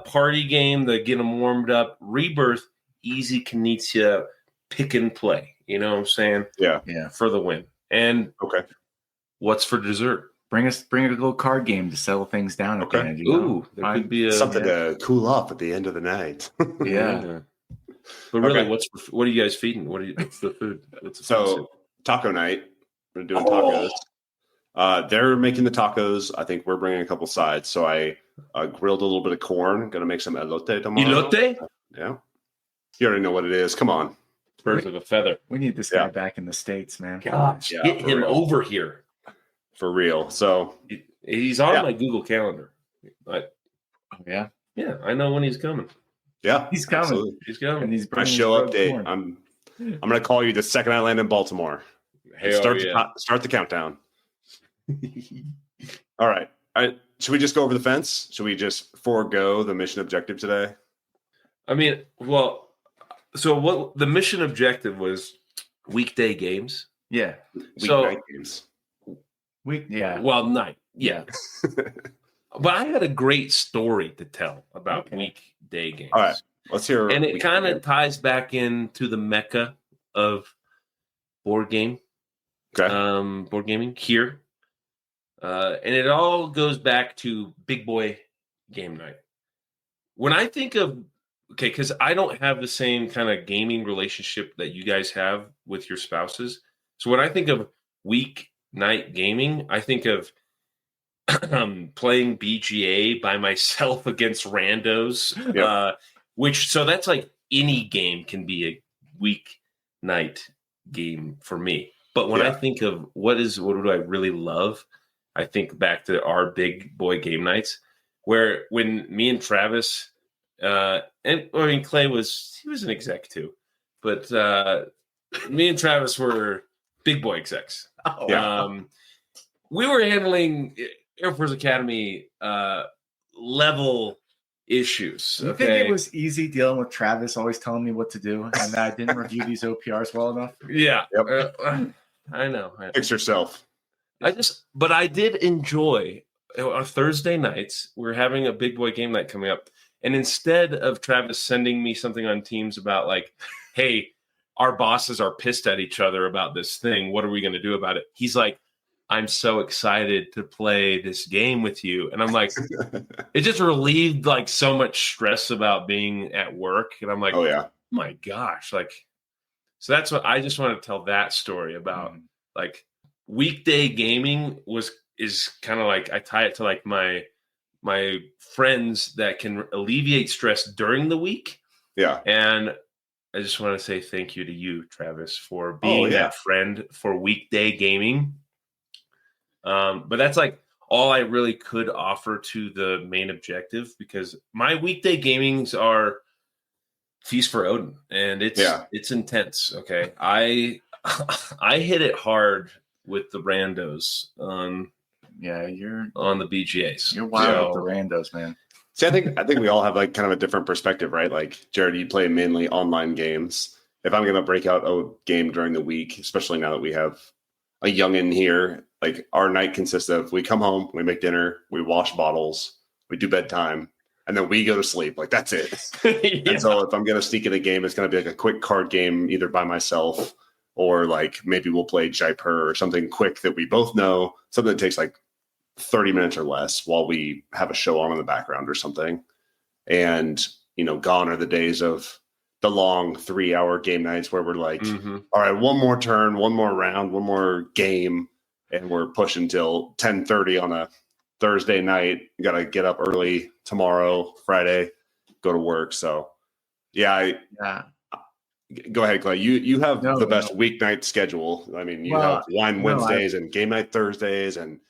party game to get them warmed up. Rebirth, easy Knizia, pick and play. You know what I'm saying? Yeah. For the win. And what's for dessert? Bring a little card game to settle things down at the end. Ooh, there could be something to cool off at the end of the night. But really, what are you guys feeding? What's the food? Taco night. We're doing tacos. They're making the tacos. I think we're bringing a couple sides. So I grilled a little bit of corn. Going to make some elote tomorrow. Elote? Yeah. You already know what it is. Come on. Birds of a feather. We need this guy back in the States, man. Gosh, get him over here. For real. So he's on my Google Calendar. Yeah, I know when he's coming. Yeah, he's coming. Absolutely. He's coming. And he's my show update. Corn. I'm going to call you the second I land in Baltimore. Start the countdown. All right. Should we just go over the fence? Should we just forego the mission objective today? I mean, well, so what the mission objective was weekday games. Yeah. Weeknight games. Well, night. Yeah. But I had a great story to tell about weekday games. All right. Let's hear. And it kind of ties back into the mecca of board gaming here. And it all goes back to big boy game night. When I think of, because I don't have the same kind of gaming relationship that you guys have with your spouses. So when I think of weeknight gaming, I think of playing BGA by myself against randos, so that's like any game can be a weeknight game for me. But when I think of what do I really love, I think back to our big boy game nights, where when me and Travis, Clay was an exec too, but me and Travis were big boy execs. We were handling Air Force Academy level issues. You think it was easy dealing with Travis always telling me what to do, and that I didn't review these OPRs well enough? Yeah. I know. Fix yourself. But I did enjoy on Thursday nights. We're having a big boy game night coming up. And instead of Travis sending me something on Teams about like, hey, our bosses are pissed at each other about this thing. What are we going to do about it? He's like, I'm so excited to play this game with you. And I'm like, it just relieved like so much stress about being at work. And I'm like, oh yeah, my gosh. Like, so that's what I just want to tell that story about. Like weekday gaming is kind of like, I tie it to like my friends that can alleviate stress during the week. Yeah. And I just want to say thank you to you, Travis, for being that friend for weekday gaming. But that's like all I really could offer to the main objective, because my weekday gamings are Feast for Odin, and it's intense. Okay. I hit it hard with the randos on the BGAs. You're wild with the randos, man. See, I think we all have like kind of a different perspective, right? Like Jared, you play mainly online games. If I'm going to break out a game during the week, especially now that we have a youngin' here, like our night consists of we come home, we make dinner, we wash bottles, we do bedtime, and then we go to sleep. Like that's it. And so if I'm going to sneak in a game, it's going to be like a quick card game, either by myself or like maybe we'll play Jaipur or something quick that we both know, something that takes like 30 minutes or less while we have a show on in the background or something. And, gone are the days of the long 3-hour game nights where we're like, all right, one more turn, one more round, one more game. And we're pushing till 10:30 on a Thursday night. You got to get up early tomorrow, Friday, go to work. So yeah. Go ahead, Clay. You have the best weeknight schedule. I mean, you have wine Wednesdays and game night Thursdays and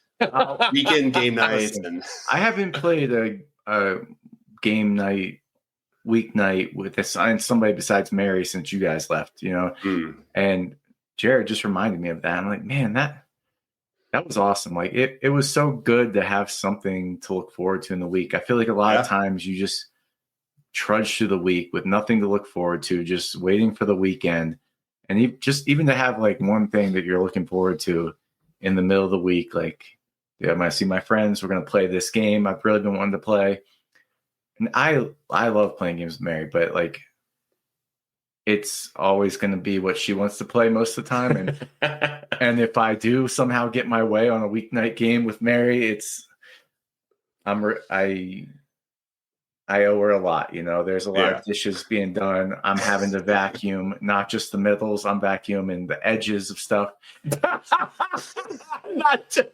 weekend game nights. And I haven't played a game night weeknight with somebody besides Mary since you guys left. And Jared just reminded me of that. I'm like, man, that was awesome. Like it was so good to have something to look forward to in the week. I feel like a lot of times you just trudge through the week with nothing to look forward to, just waiting for the weekend. And even to have like one thing that you're looking forward to in the middle of the week, like, I'm going to see my friends. We're going to play this game I've really been wanting to play. And I love playing games with Mary, but like, it's always going to be what she wants to play most of the time. And and if I do somehow get my way on a weeknight game with Mary, I owe her a lot. There's a lot of dishes being done. I'm having to vacuum, not just the middles. I'm vacuuming the edges of stuff. Not just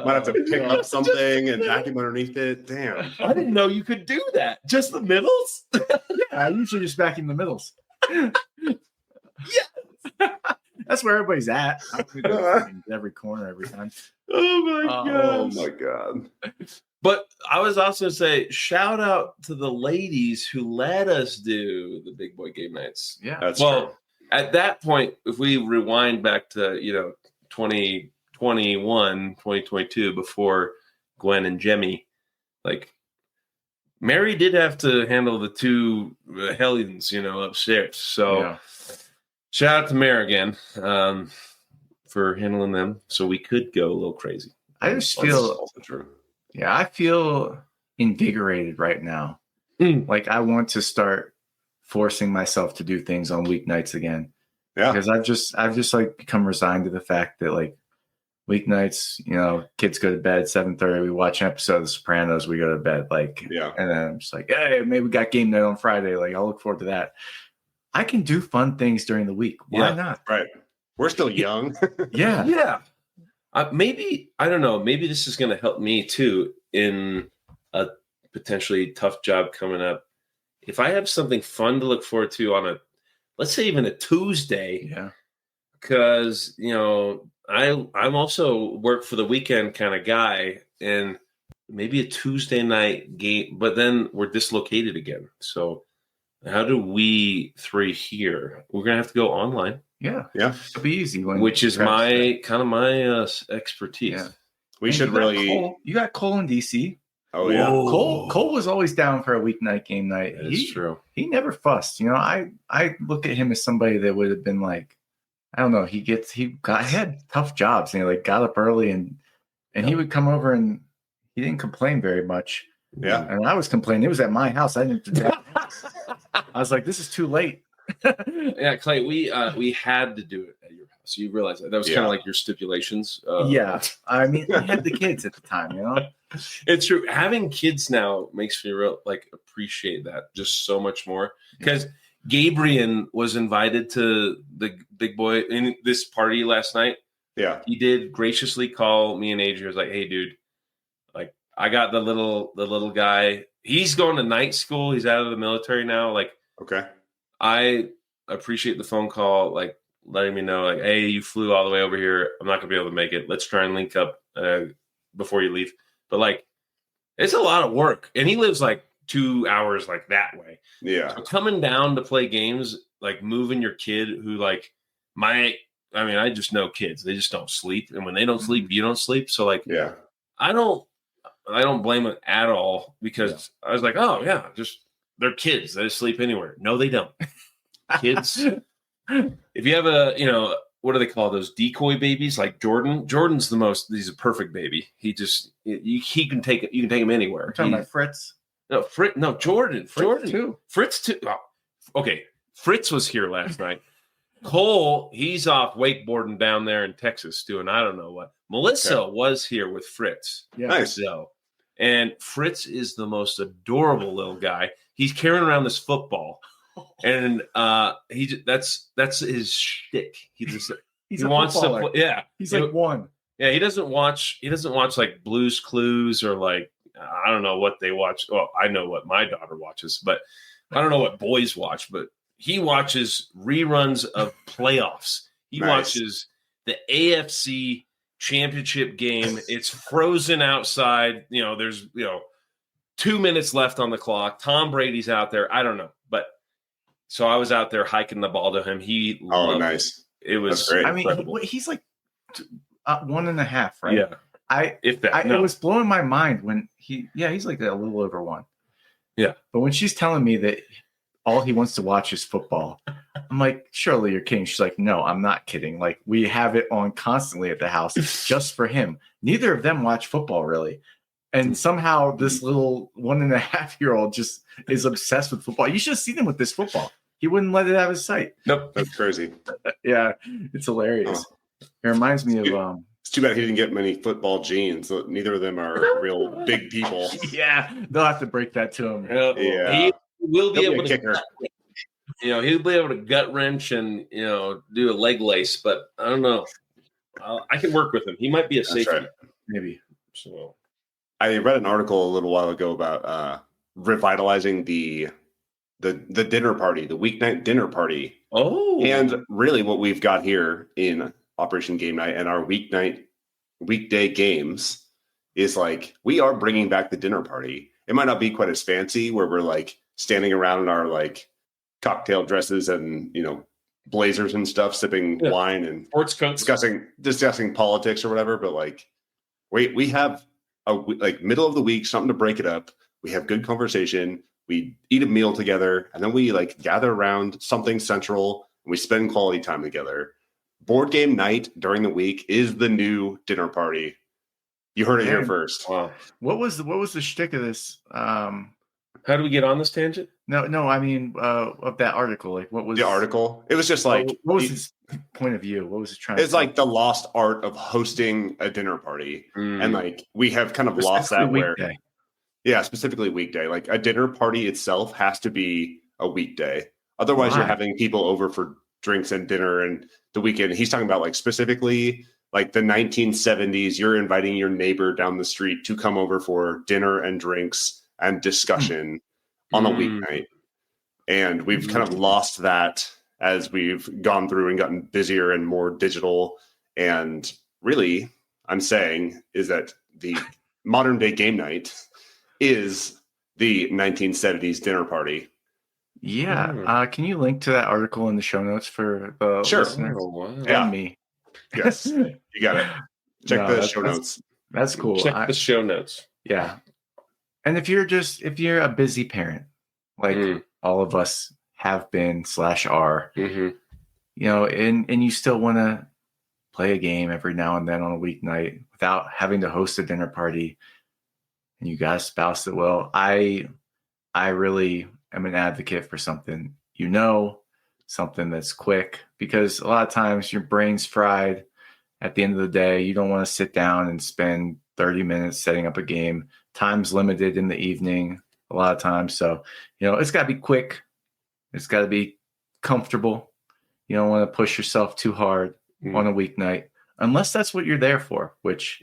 might have to pick up something and vacuum underneath it. Damn. I didn't know you could do that. Just the middles? I usually just vacuum the middles. Yes. That's where everybody's at. Every corner, every time. Oh my god! But I was also say shout out to the ladies who let us do the big boy game nights. Yeah, that's true. At that point, if we rewind back to 2021, 2022, before Gwen and Jemmy, like Mary did have to handle the two hellions, upstairs. So shout out to Mary again for handling them, so we could go a little crazy. I just feel I feel invigorated right now. Like I want to start forcing myself to do things on weeknights again. Yeah, because I've just like become resigned to the fact that like weeknights, kids go to bed 7:30. We watch an episode of The Sopranos. We go to bed and then I'm just like, hey, maybe we got game night on Friday. Like I'll look forward to that. I can do fun things during the week. Why not? Right. We're still young. Yeah. Maybe, I don't know. Maybe this is going to help me too in a potentially tough job coming up. If I have something fun to look forward to on let's say even a Tuesday. Yeah. Because, I'm also work for the weekend kind of guy, and maybe a Tuesday night game, but then we're dislocated again. So how do we three here? We're going to have to go online. Yeah. It'll be easy. Which is my expertise. Yeah. We should really... You got Cole in DC. Oh, yeah. Cole was always down for a weeknight game night. That's true. He never fussed. I look at him as somebody that would have been like, I don't know. He had tough jobs, and he like got up early, and he would come over, and he didn't complain very much. Yeah. And I was complaining. It was at my house. I didn't. I was like, this is too late. Yeah, Clay, we had to do it at your house. You realize that was kind of like your stipulations. Yeah, I mean, I had the kids at the time, you know. It's true. Having kids now makes me appreciate that just so much more. Because Gabriel was invited to the big boy in this party last night. Yeah, he did graciously call me and Adrian. Was like, "Hey, dude, like I got the little guy. He's going to night school. He's out of the military now. Like, okay." I appreciate the phone call, like letting me know, like, hey, you flew all the way over here. I'm not gonna be able to make it. Let's try and link up before you leave. But like, it's a lot of work, and he lives like 2 hours like that way. Yeah, so coming down to play games, like moving your kid, who like I just know kids. They just don't sleep, and when they don't sleep, you don't sleep. So like, yeah, I don't blame it at all because I was like, oh yeah, just. They're kids. They sleep anywhere. No, they don't. Kids. If you have what do they call those decoy babies? Like Jordan. Jordan's he's a perfect baby. He can take it. You can take him anywhere. We're talking about Fritz. No, Jordan. Fritz too. Fritz too. Oh, okay. Fritz was here last night. Cole, he's off wakeboarding down there in Texas doing I don't know what. Melissa was here with Fritz. Yeah. Nice. So, and Fritz is the most adorable little guy. He's carrying around this football, and that's his shtick. He wants to play. Yeah, he's like one. Yeah, he doesn't watch like Blue's Clues or like I don't know what they watch. Well, I know what my daughter watches, but I don't know what boys watch. But he watches reruns of playoffs. He watches the AFC Championship game. It's frozen outside. There's 2 minutes left on the clock. Tom Brady's out there. I don't know. But so I was out there hiking the ball to him. He loved nice. It was great. I mean, he's like 1.5, right? Yeah. It was blowing my mind when he's like a little over 1. Yeah. But when she's telling me that all he wants to watch is football, I'm like, surely you're kidding. She's like, no, I'm not kidding. Like, we have it on constantly at the house just for him. Neither of them watch football really. And somehow this little 1.5-year-old just is obsessed with football. You should have seen him with this football. He wouldn't let it out of his sight. Nope, that's crazy. Yeah, it's hilarious. It reminds me of it's too bad he didn't get many football genes. Neither of them are real big people. Yeah, they'll have to break that to him. Yeah, he will be able to kicker. He'll be able to gut wrench and do a leg lace, but I don't know. I can work with him. He might be a safety, right. Maybe. So I read an article a little while ago about revitalizing the dinner party, the weeknight dinner party. Oh, and really, what we've got here in Operation Game Night and our weekday games is like we are bringing back the dinner party. It might not be quite as fancy, where we're like standing around in our like cocktail dresses and blazers and stuff, sipping wine and sports coats, discussing politics or whatever. But like, we have a middle of the week, something to break it up. We have good conversation. We eat a meal together, and then we like gather around something central and we spend quality time together. Board game night during the week is the new dinner party. You heard it here first. Wow. What was the shtick of this? How do we get on this tangent? No, I mean of that article. Like, what was the article? It was just like what was his point of view? What was it trying? It's like the lost art of hosting a dinner party, and like we have kind of lost that. Weekday. Specifically weekday. Like a dinner party itself has to be a weekday. Otherwise, you're having people over for drinks and dinner and the weekend. He's talking about like specifically like the 1970s. You're inviting your neighbor down the street to come over for dinner and drinks and discussion on a weeknight. And we've kind of lost that as we've gone through and gotten busier and more digital. And really, I'm saying is that the modern day game night is the 1970s dinner party. Yeah. Can you link to that article in the show notes for the listeners? Oh, wow. And me? Yes, you got it. Check the show notes. That's cool. Check the show notes. Yeah. And if you're a busy parent, like all of us have been / are, and you still want to play a game every now and then on a weeknight without having to host a dinner party, and you got a spouse that will. I really am an advocate for something, something that's quick, because a lot of times your brain's fried at the end of the day. You don't want to sit down and spend 30 minutes setting up a game. Time's limited in the evening a lot of times. So, it's got to be quick. It's got to be comfortable. You don't want to push yourself too hard on a weeknight, unless that's what you're there for, which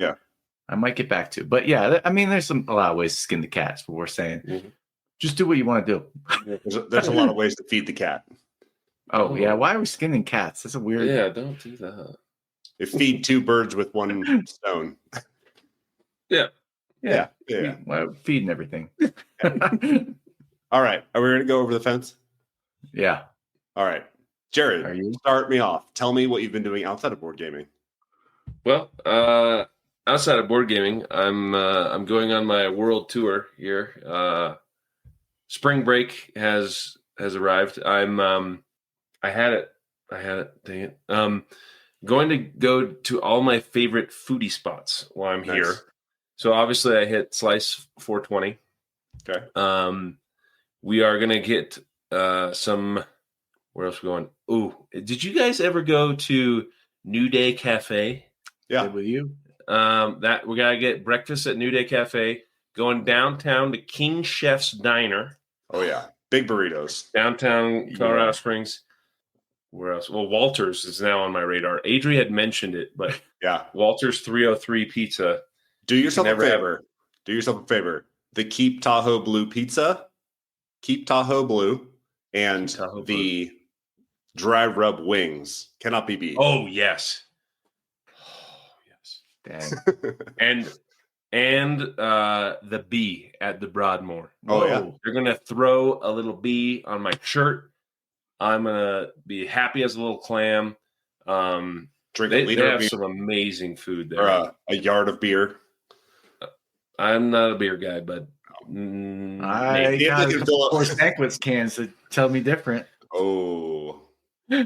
I might get back to. But yeah, I mean, there's a lot of ways to skin the cat. That's what we're saying. Just do what you want to do. There's a lot of ways to feed the cat. Oh, yeah. Why are we skinning cats? That's a weird. Yeah, don't do that. You feed two birds with one stone. Yeah. Well, feeding everything. All right. Are we ready to go over the fence? Yeah. All right. Jared, Are you? Start me off. Tell me what you've been doing outside of board gaming. Well, outside of board gaming, I'm going on my world tour here. Spring break has arrived. I had it. Dang it. Going to go to all my favorite foodie spots while I'm here. So obviously I hit Slice 420. Okay. We are gonna get some. Where else are we going? Ooh, did you guys ever go to New Day Cafe? Yeah. With you? That we gotta get breakfast at New Day Cafe. Going downtown to King Chef's Diner. Oh yeah, big burritos. Downtown Colorado Springs. Where else? Well, Walter's is now on my radar. Adri had mentioned it, but yeah, Walter's 303 Pizza. Do yourself a favor. Do yourself a favor. The Keep Tahoe Blue Pizza, Keep Tahoe Blue, and the dry rub wings cannot be beat. Oh yes. Dang. and the bee at the Broadmoor. Oh yeah. They're gonna throw a little bee on my shirt. I'm gonna be happy as a little clam. Drink they a liter have of beer. some amazing food there. Or a yard of beer. I'm not a beer guy, but I got a couple Coors Banquets cans that tell me different. Oh,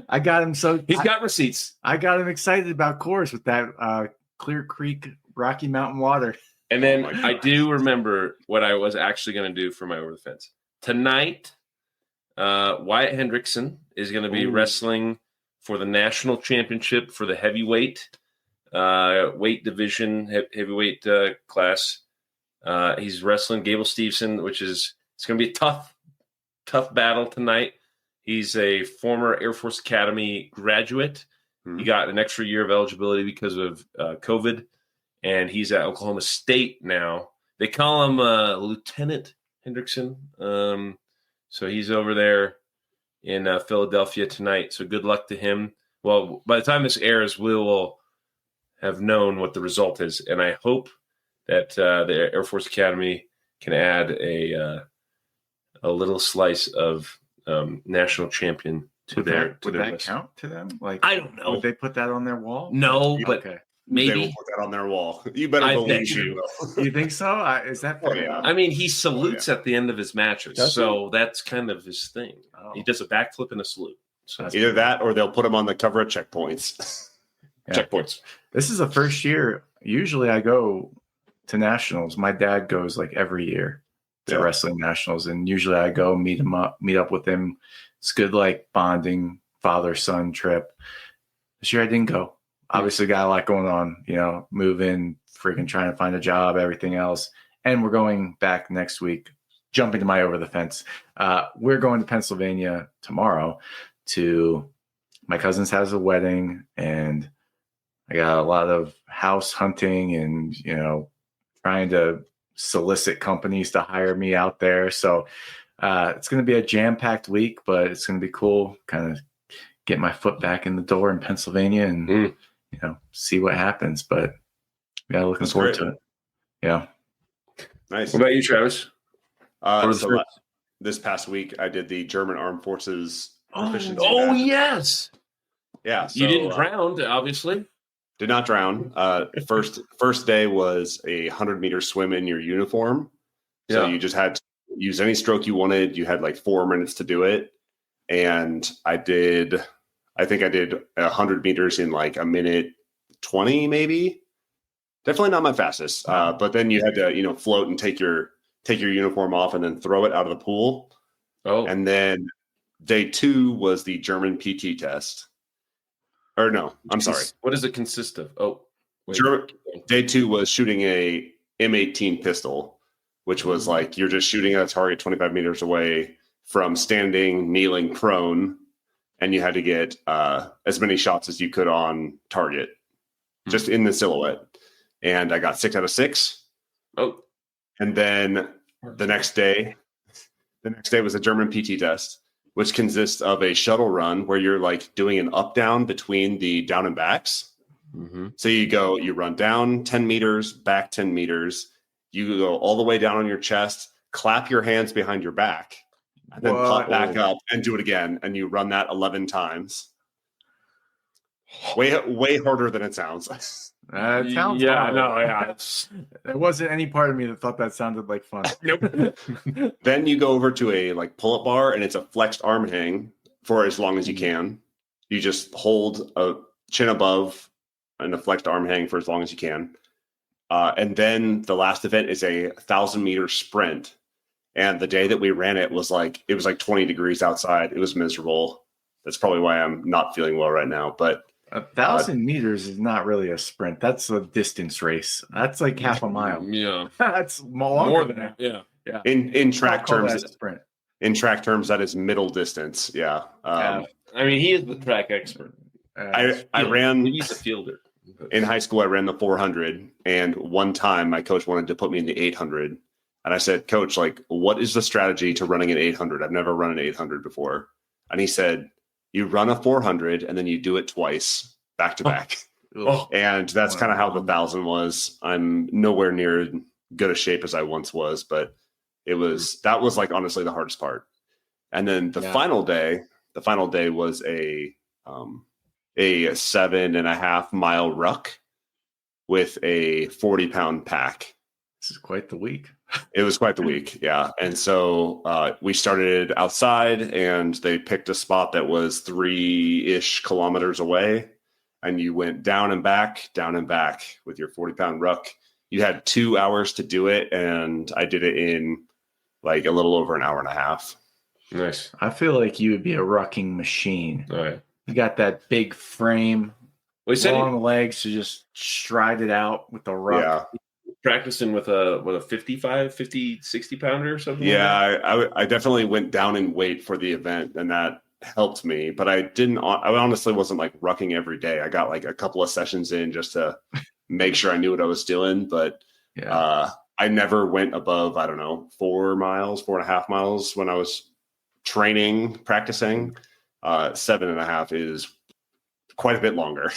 I got him he's got receipts. I got him excited about Coors with that Clear Creek Rocky Mountain water. And then I do remember what I was actually going to do for my over the fence tonight. Wyatt Hendrickson is going to be wrestling for the national championship for the heavyweight weight division, heavyweight class. He's wrestling Gable Steveson, it's going to be a tough battle tonight. He's a former Air Force Academy graduate. He got an extra year of eligibility because of COVID, and he's at Oklahoma State now. They call him Lieutenant Hendrickson. So he's over there in Philadelphia tonight. So good luck to him. Well, by the time this airs, we will have known what the result is, and I hope that the Air Force Academy can add a little slice of national champion to their. Would that count to them? Like, I don't know. Would they put that on their wall? No, but maybe they will put that on their wall. You better believe you. You think so? Is that fair? Oh, yeah. I mean, he salutes at the end of his matches, so that's kind of his thing. Oh. He does a backflip and a salute. So Either that, or they'll put him on the cover of Checkpoints. Checkpoints. This is the first year. Usually, I go to nationals. My dad goes like every year to wrestling nationals, and usually I go meet up with him. It's good, like bonding father-son trip. This year I didn't go. Obviously got a lot going on, moving, freaking trying to find a job, everything else. And we're going back next week, jumping to my over the fence. We're going to Pennsylvania tomorrow to my cousin's has a wedding, and I got a lot of house hunting and, trying to solicit companies to hire me out there. So it's going to be a jam-packed week, but it's going to be cool. Kind of get my foot back in the door in Pennsylvania and, see what happens. But looking forward to it. Yeah. Nice. What about you, Travis? This past week, I did the German Armed Forces proficiency. Oh, yes. Yeah. So, you didn't drown, obviously. Did not drown. First day was a 100-meter swim in your uniform. So you just had to use any stroke you wanted. You had like 4 minutes to do it. And I did I think I did 100 meters in like a minute 20, maybe. Definitely not my fastest. But then you had to, float and take your uniform off and then throw it out of the pool. Oh, And then day 2 was the German PT test. Or no, I'm sorry. What does it consist of? Oh, wait. Day 2 was shooting a M18 pistol, which was like you're just shooting at a target 25 meters away from standing, kneeling, prone, and you had to get as many shots as you could on target, just in the silhouette. And I got 6 out of 6. Oh, and then the next day was a German PT test, which consists of a shuttle run where you're like doing an up down between the down and backs. mm-hmm. So you run down 10 meters, back 10 meters. You go all the way down on your chest, clap your hands behind your back, and then pop back up and do it again. And you run that 11 times. Way harder than it sounds. It sounds hard. There wasn't any part of me that thought that sounded like fun. Nope. Then you go over to a like pull-up bar, and it's a flexed arm hang for as long as you can. You just hold a chin above and a flexed arm hang for as long as you can. And then the last event is a 1,000-meter sprint. And the day that we ran it was like 20 degrees outside. It was miserable. That's probably why I'm not feeling well right now. But 1,000 meters is not really a sprint. That's a distance race. That's like half a mile. Yeah, that's more than that. Yeah. In track terms, that a sprint. In track terms, that is middle distance. Yeah. I mean, he is the track expert. I ran. He's a fielder. In high school, I ran the 400, and one time my coach wanted to put me in the 800, and I said, "Coach, like, what is the strategy to running an 800? I've never run an 800 before." And he said, "You run a 400, and then you do it twice, back to back." And that's kind of how the 1,000 was. I'm nowhere near good a shape as I once was, but that was like honestly the hardest part. And then the final day was a 7.5 mile ruck with a 40-pound pack. This is quite the week. It was quite the week, yeah. And so we started outside, and they picked a spot that was 3-ish kilometers away, and you went down and back with your 40-pound ruck. You had 2 hours to do it, and I did it in like a little over an hour and a half. Nice. I feel like you would be a rucking machine. Oh, yeah. You got that big frame, long legs to just stride it out with the ruck. Yeah. Practicing with a 50, 60 pounder or something? Yeah, like I definitely went down in weight for the event, and that helped me. But I honestly wasn't like rucking every day. I got like a couple of sessions in just to make sure I knew what I was doing. But I never went above, 4.5 miles when I was practicing. 7.5 is quite a bit longer.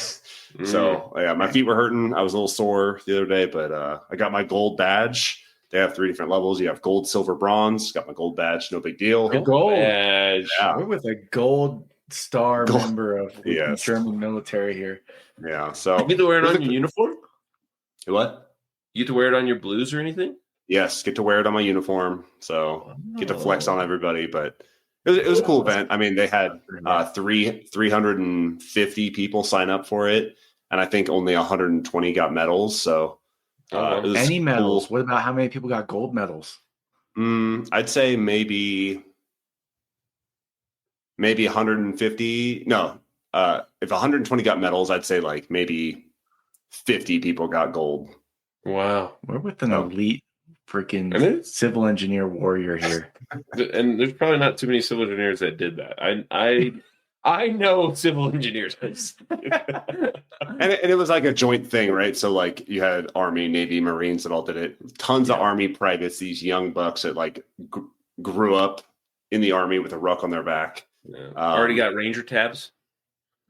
So yeah, my feet were hurting. I was a little sore the other day, but I got my gold badge. They have 3 different levels. You have gold, silver, bronze. Got my gold badge. No big deal. Gold badge. Yeah. We're with a gold star member of the German military here. Yeah. So you get to wear it on your uniform? What? You get to wear it on your blues or anything? Yes, get to wear it on my uniform. So get to flex on everybody. But it was a cool event. I mean, they had 350 people sign up for it, and I think only 120 got medals. So any medals? Cool. What about how many people got gold medals? I'd say maybe 150. No, if 120 got medals, I'd say like maybe 50 people got gold. Wow, we're with an elite freaking civil engineer warrior here. And there's probably not too many civil engineers that did that. I know civil engineers. and it was like a joint thing, right? So like you had Army, Navy, Marines that all did it. Tons of Army privates, these young bucks that like grew up in the Army with a ruck on their back. Yeah. Already got Ranger tabs?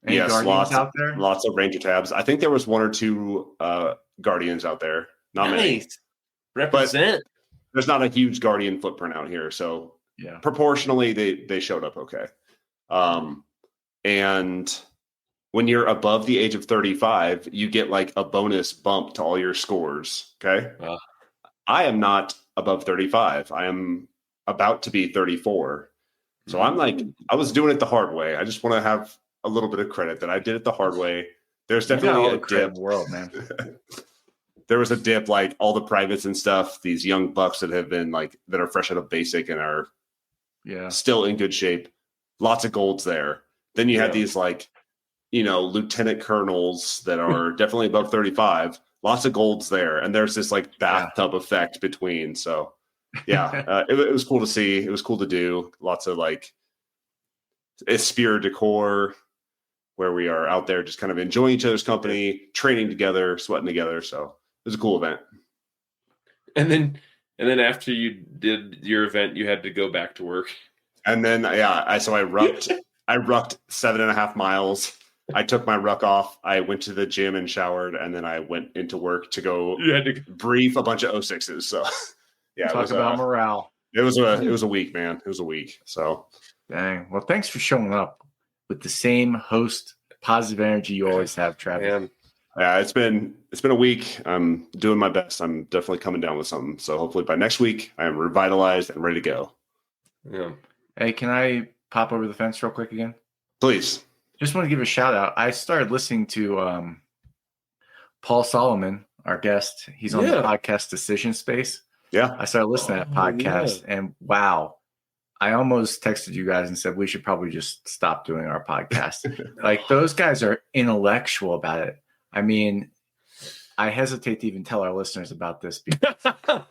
Yes, lots of Ranger tabs. I think there was 1 or 2 Guardians out there. Not many. Represent. But there's not a huge Guardian footprint out here, so proportionally they showed up okay. And when you're above the age of 35, you get like a bonus bump to all your scores. Okay, I am not above 35. I am about to be 34, so I'm like I was doing it the hard way. I just want to have a little bit of credit that I did it the hard way. There's You got definitely all a the credit in dip. the world, man. There was a dip, like all the privates and stuff. These young bucks that have been like that are fresh out of basic and are still in good shape. Lots of golds there. Then you had these like, lieutenant colonels that are definitely above 35. Lots of golds there, and there's this like bathtub effect between. So, it was cool to see. It was cool to do. Lots of like Esprit decor, where we are out there just kind of enjoying each other's company, training together, sweating together. So it was a cool event. And then after you did your event, you had to go back to work. And then I rucked 7.5 miles. I took my ruck off. I went to the gym and showered, and then I went into work to go brief a bunch of 06s. So talk about morale. It was a week, man. It was a week. So dang. Well, thanks for showing up with the same host positive energy you always have, Travis. Yeah, it's been a week. I'm doing my best. I'm definitely coming down with something. So hopefully by next week I am revitalized and ready to go. Yeah. Hey, can I pop over the fence real quick again? Please. Just want to give a shout out. I started listening to Paul Solomon, our guest. He's on the podcast Decision Space. Yeah. I started listening to that podcast, and wow, I almost texted you guys and said we should probably just stop doing our podcast. Like, those guys are intellectual about it. I mean, I hesitate to even tell our listeners about this because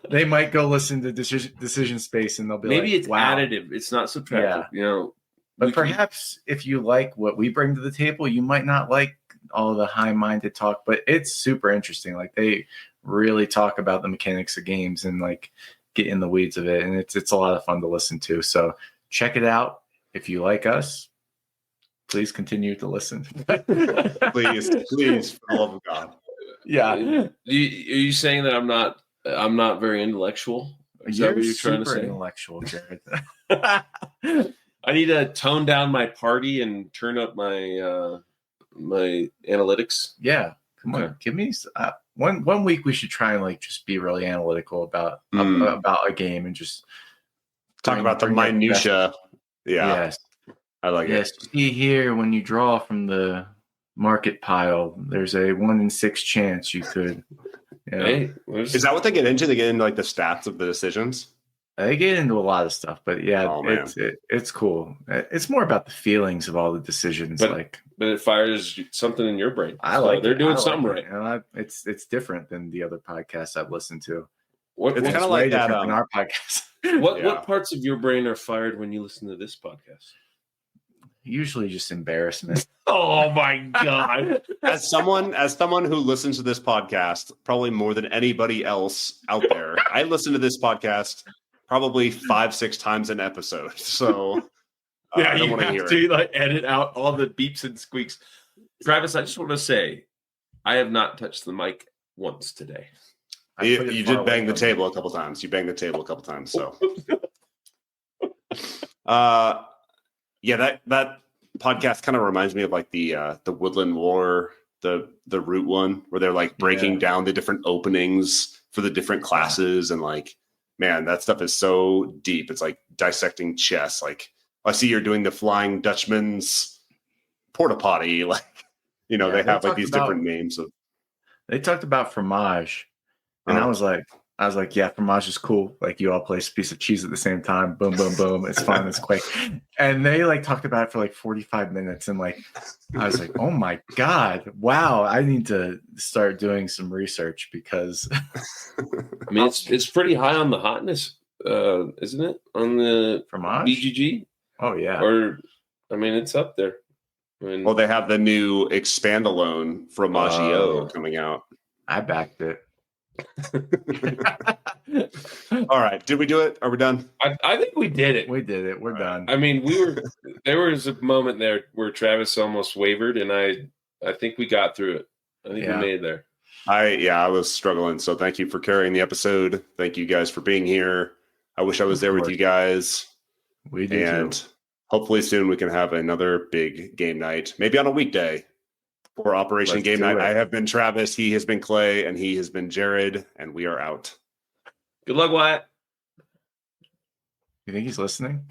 they might go listen to Decision Space and they'll be maybe like, it's wow. additive. It's not subtractive. But perhaps if you like what we bring to the table, you might not like all the high-minded talk, but it's super interesting. Like, they really talk about the mechanics of games and like get in the weeds of it. And it's a lot of fun to listen to. So check it out. If you like us, please continue to listen. please, for the love of God. Yeah. Are you saying that I'm not very intellectual? Is that what you're trying to say? Intellectual, Jared. I need to tone down my party and turn up my my analytics. Yeah, come on, give me one week. We should try and like just be really analytical about a game and just talk about the minutia. Yeah, yes, I like it. Yes, see here when you draw from the market pile, there's a 1 in 6 chance you could. Hey, is that what they get into? They get into like the stats of the decisions. They get into a lot of stuff, but it's cool. It's more about the feelings of all the decisions. But it fires something in your brain. I like they're doing something right. And it's different than the other podcasts I've listened to. It's kind of like that in our podcast. What parts of your brain are fired when you listen to this podcast? Usually just embarrassment. Oh my God. As someone who listens to this podcast probably more than anybody else out there, I listen to this podcast probably 5-6 times an episode. So I don't want to hear it. Like edit out all the beeps and squeaks. Travis, I just want to say I have not touched the mic once today. You did bang the table a couple times. You banged the table a couple times. So that podcast kind of reminds me of like the Woodland War, the Root one, where they're like breaking down the different openings for the different classes, and like, man, that stuff is so deep. It's like dissecting chess. Like, I see you're doing the Flying Dutchman's porta potty. Like, they have like these different names of. They talked about fromage, and I was like, yeah, fromage is cool. Like, you all place a piece of cheese at the same time. Boom, boom, boom. It's fun. It's quick. And they like talked about it for like 45 minutes. And like, I was like, oh my God, wow. I need to start doing some research because. I mean, it's pretty high on the hotness, isn't it? On the fromage? BGG? Oh, yeah. Or, I mean, it's up there. Well, they have the new Expandalone Fromaggio coming out. I backed it. All right, did we do it? Are we done? I think we did it. We did it. We're done. I mean, there was a moment there where Travis almost wavered, and I think we got through it. I think we made it there. I was struggling, so thank you for carrying the episode. Thank you guys for being here. I wish I was there with you guys. We do too. Hopefully soon we can have another big game night, maybe on a weekday. For Operation Game Night. I have been Travis, he has been Clay, and he has been Jared, and we are out. Good luck, Wyatt. You think he's listening?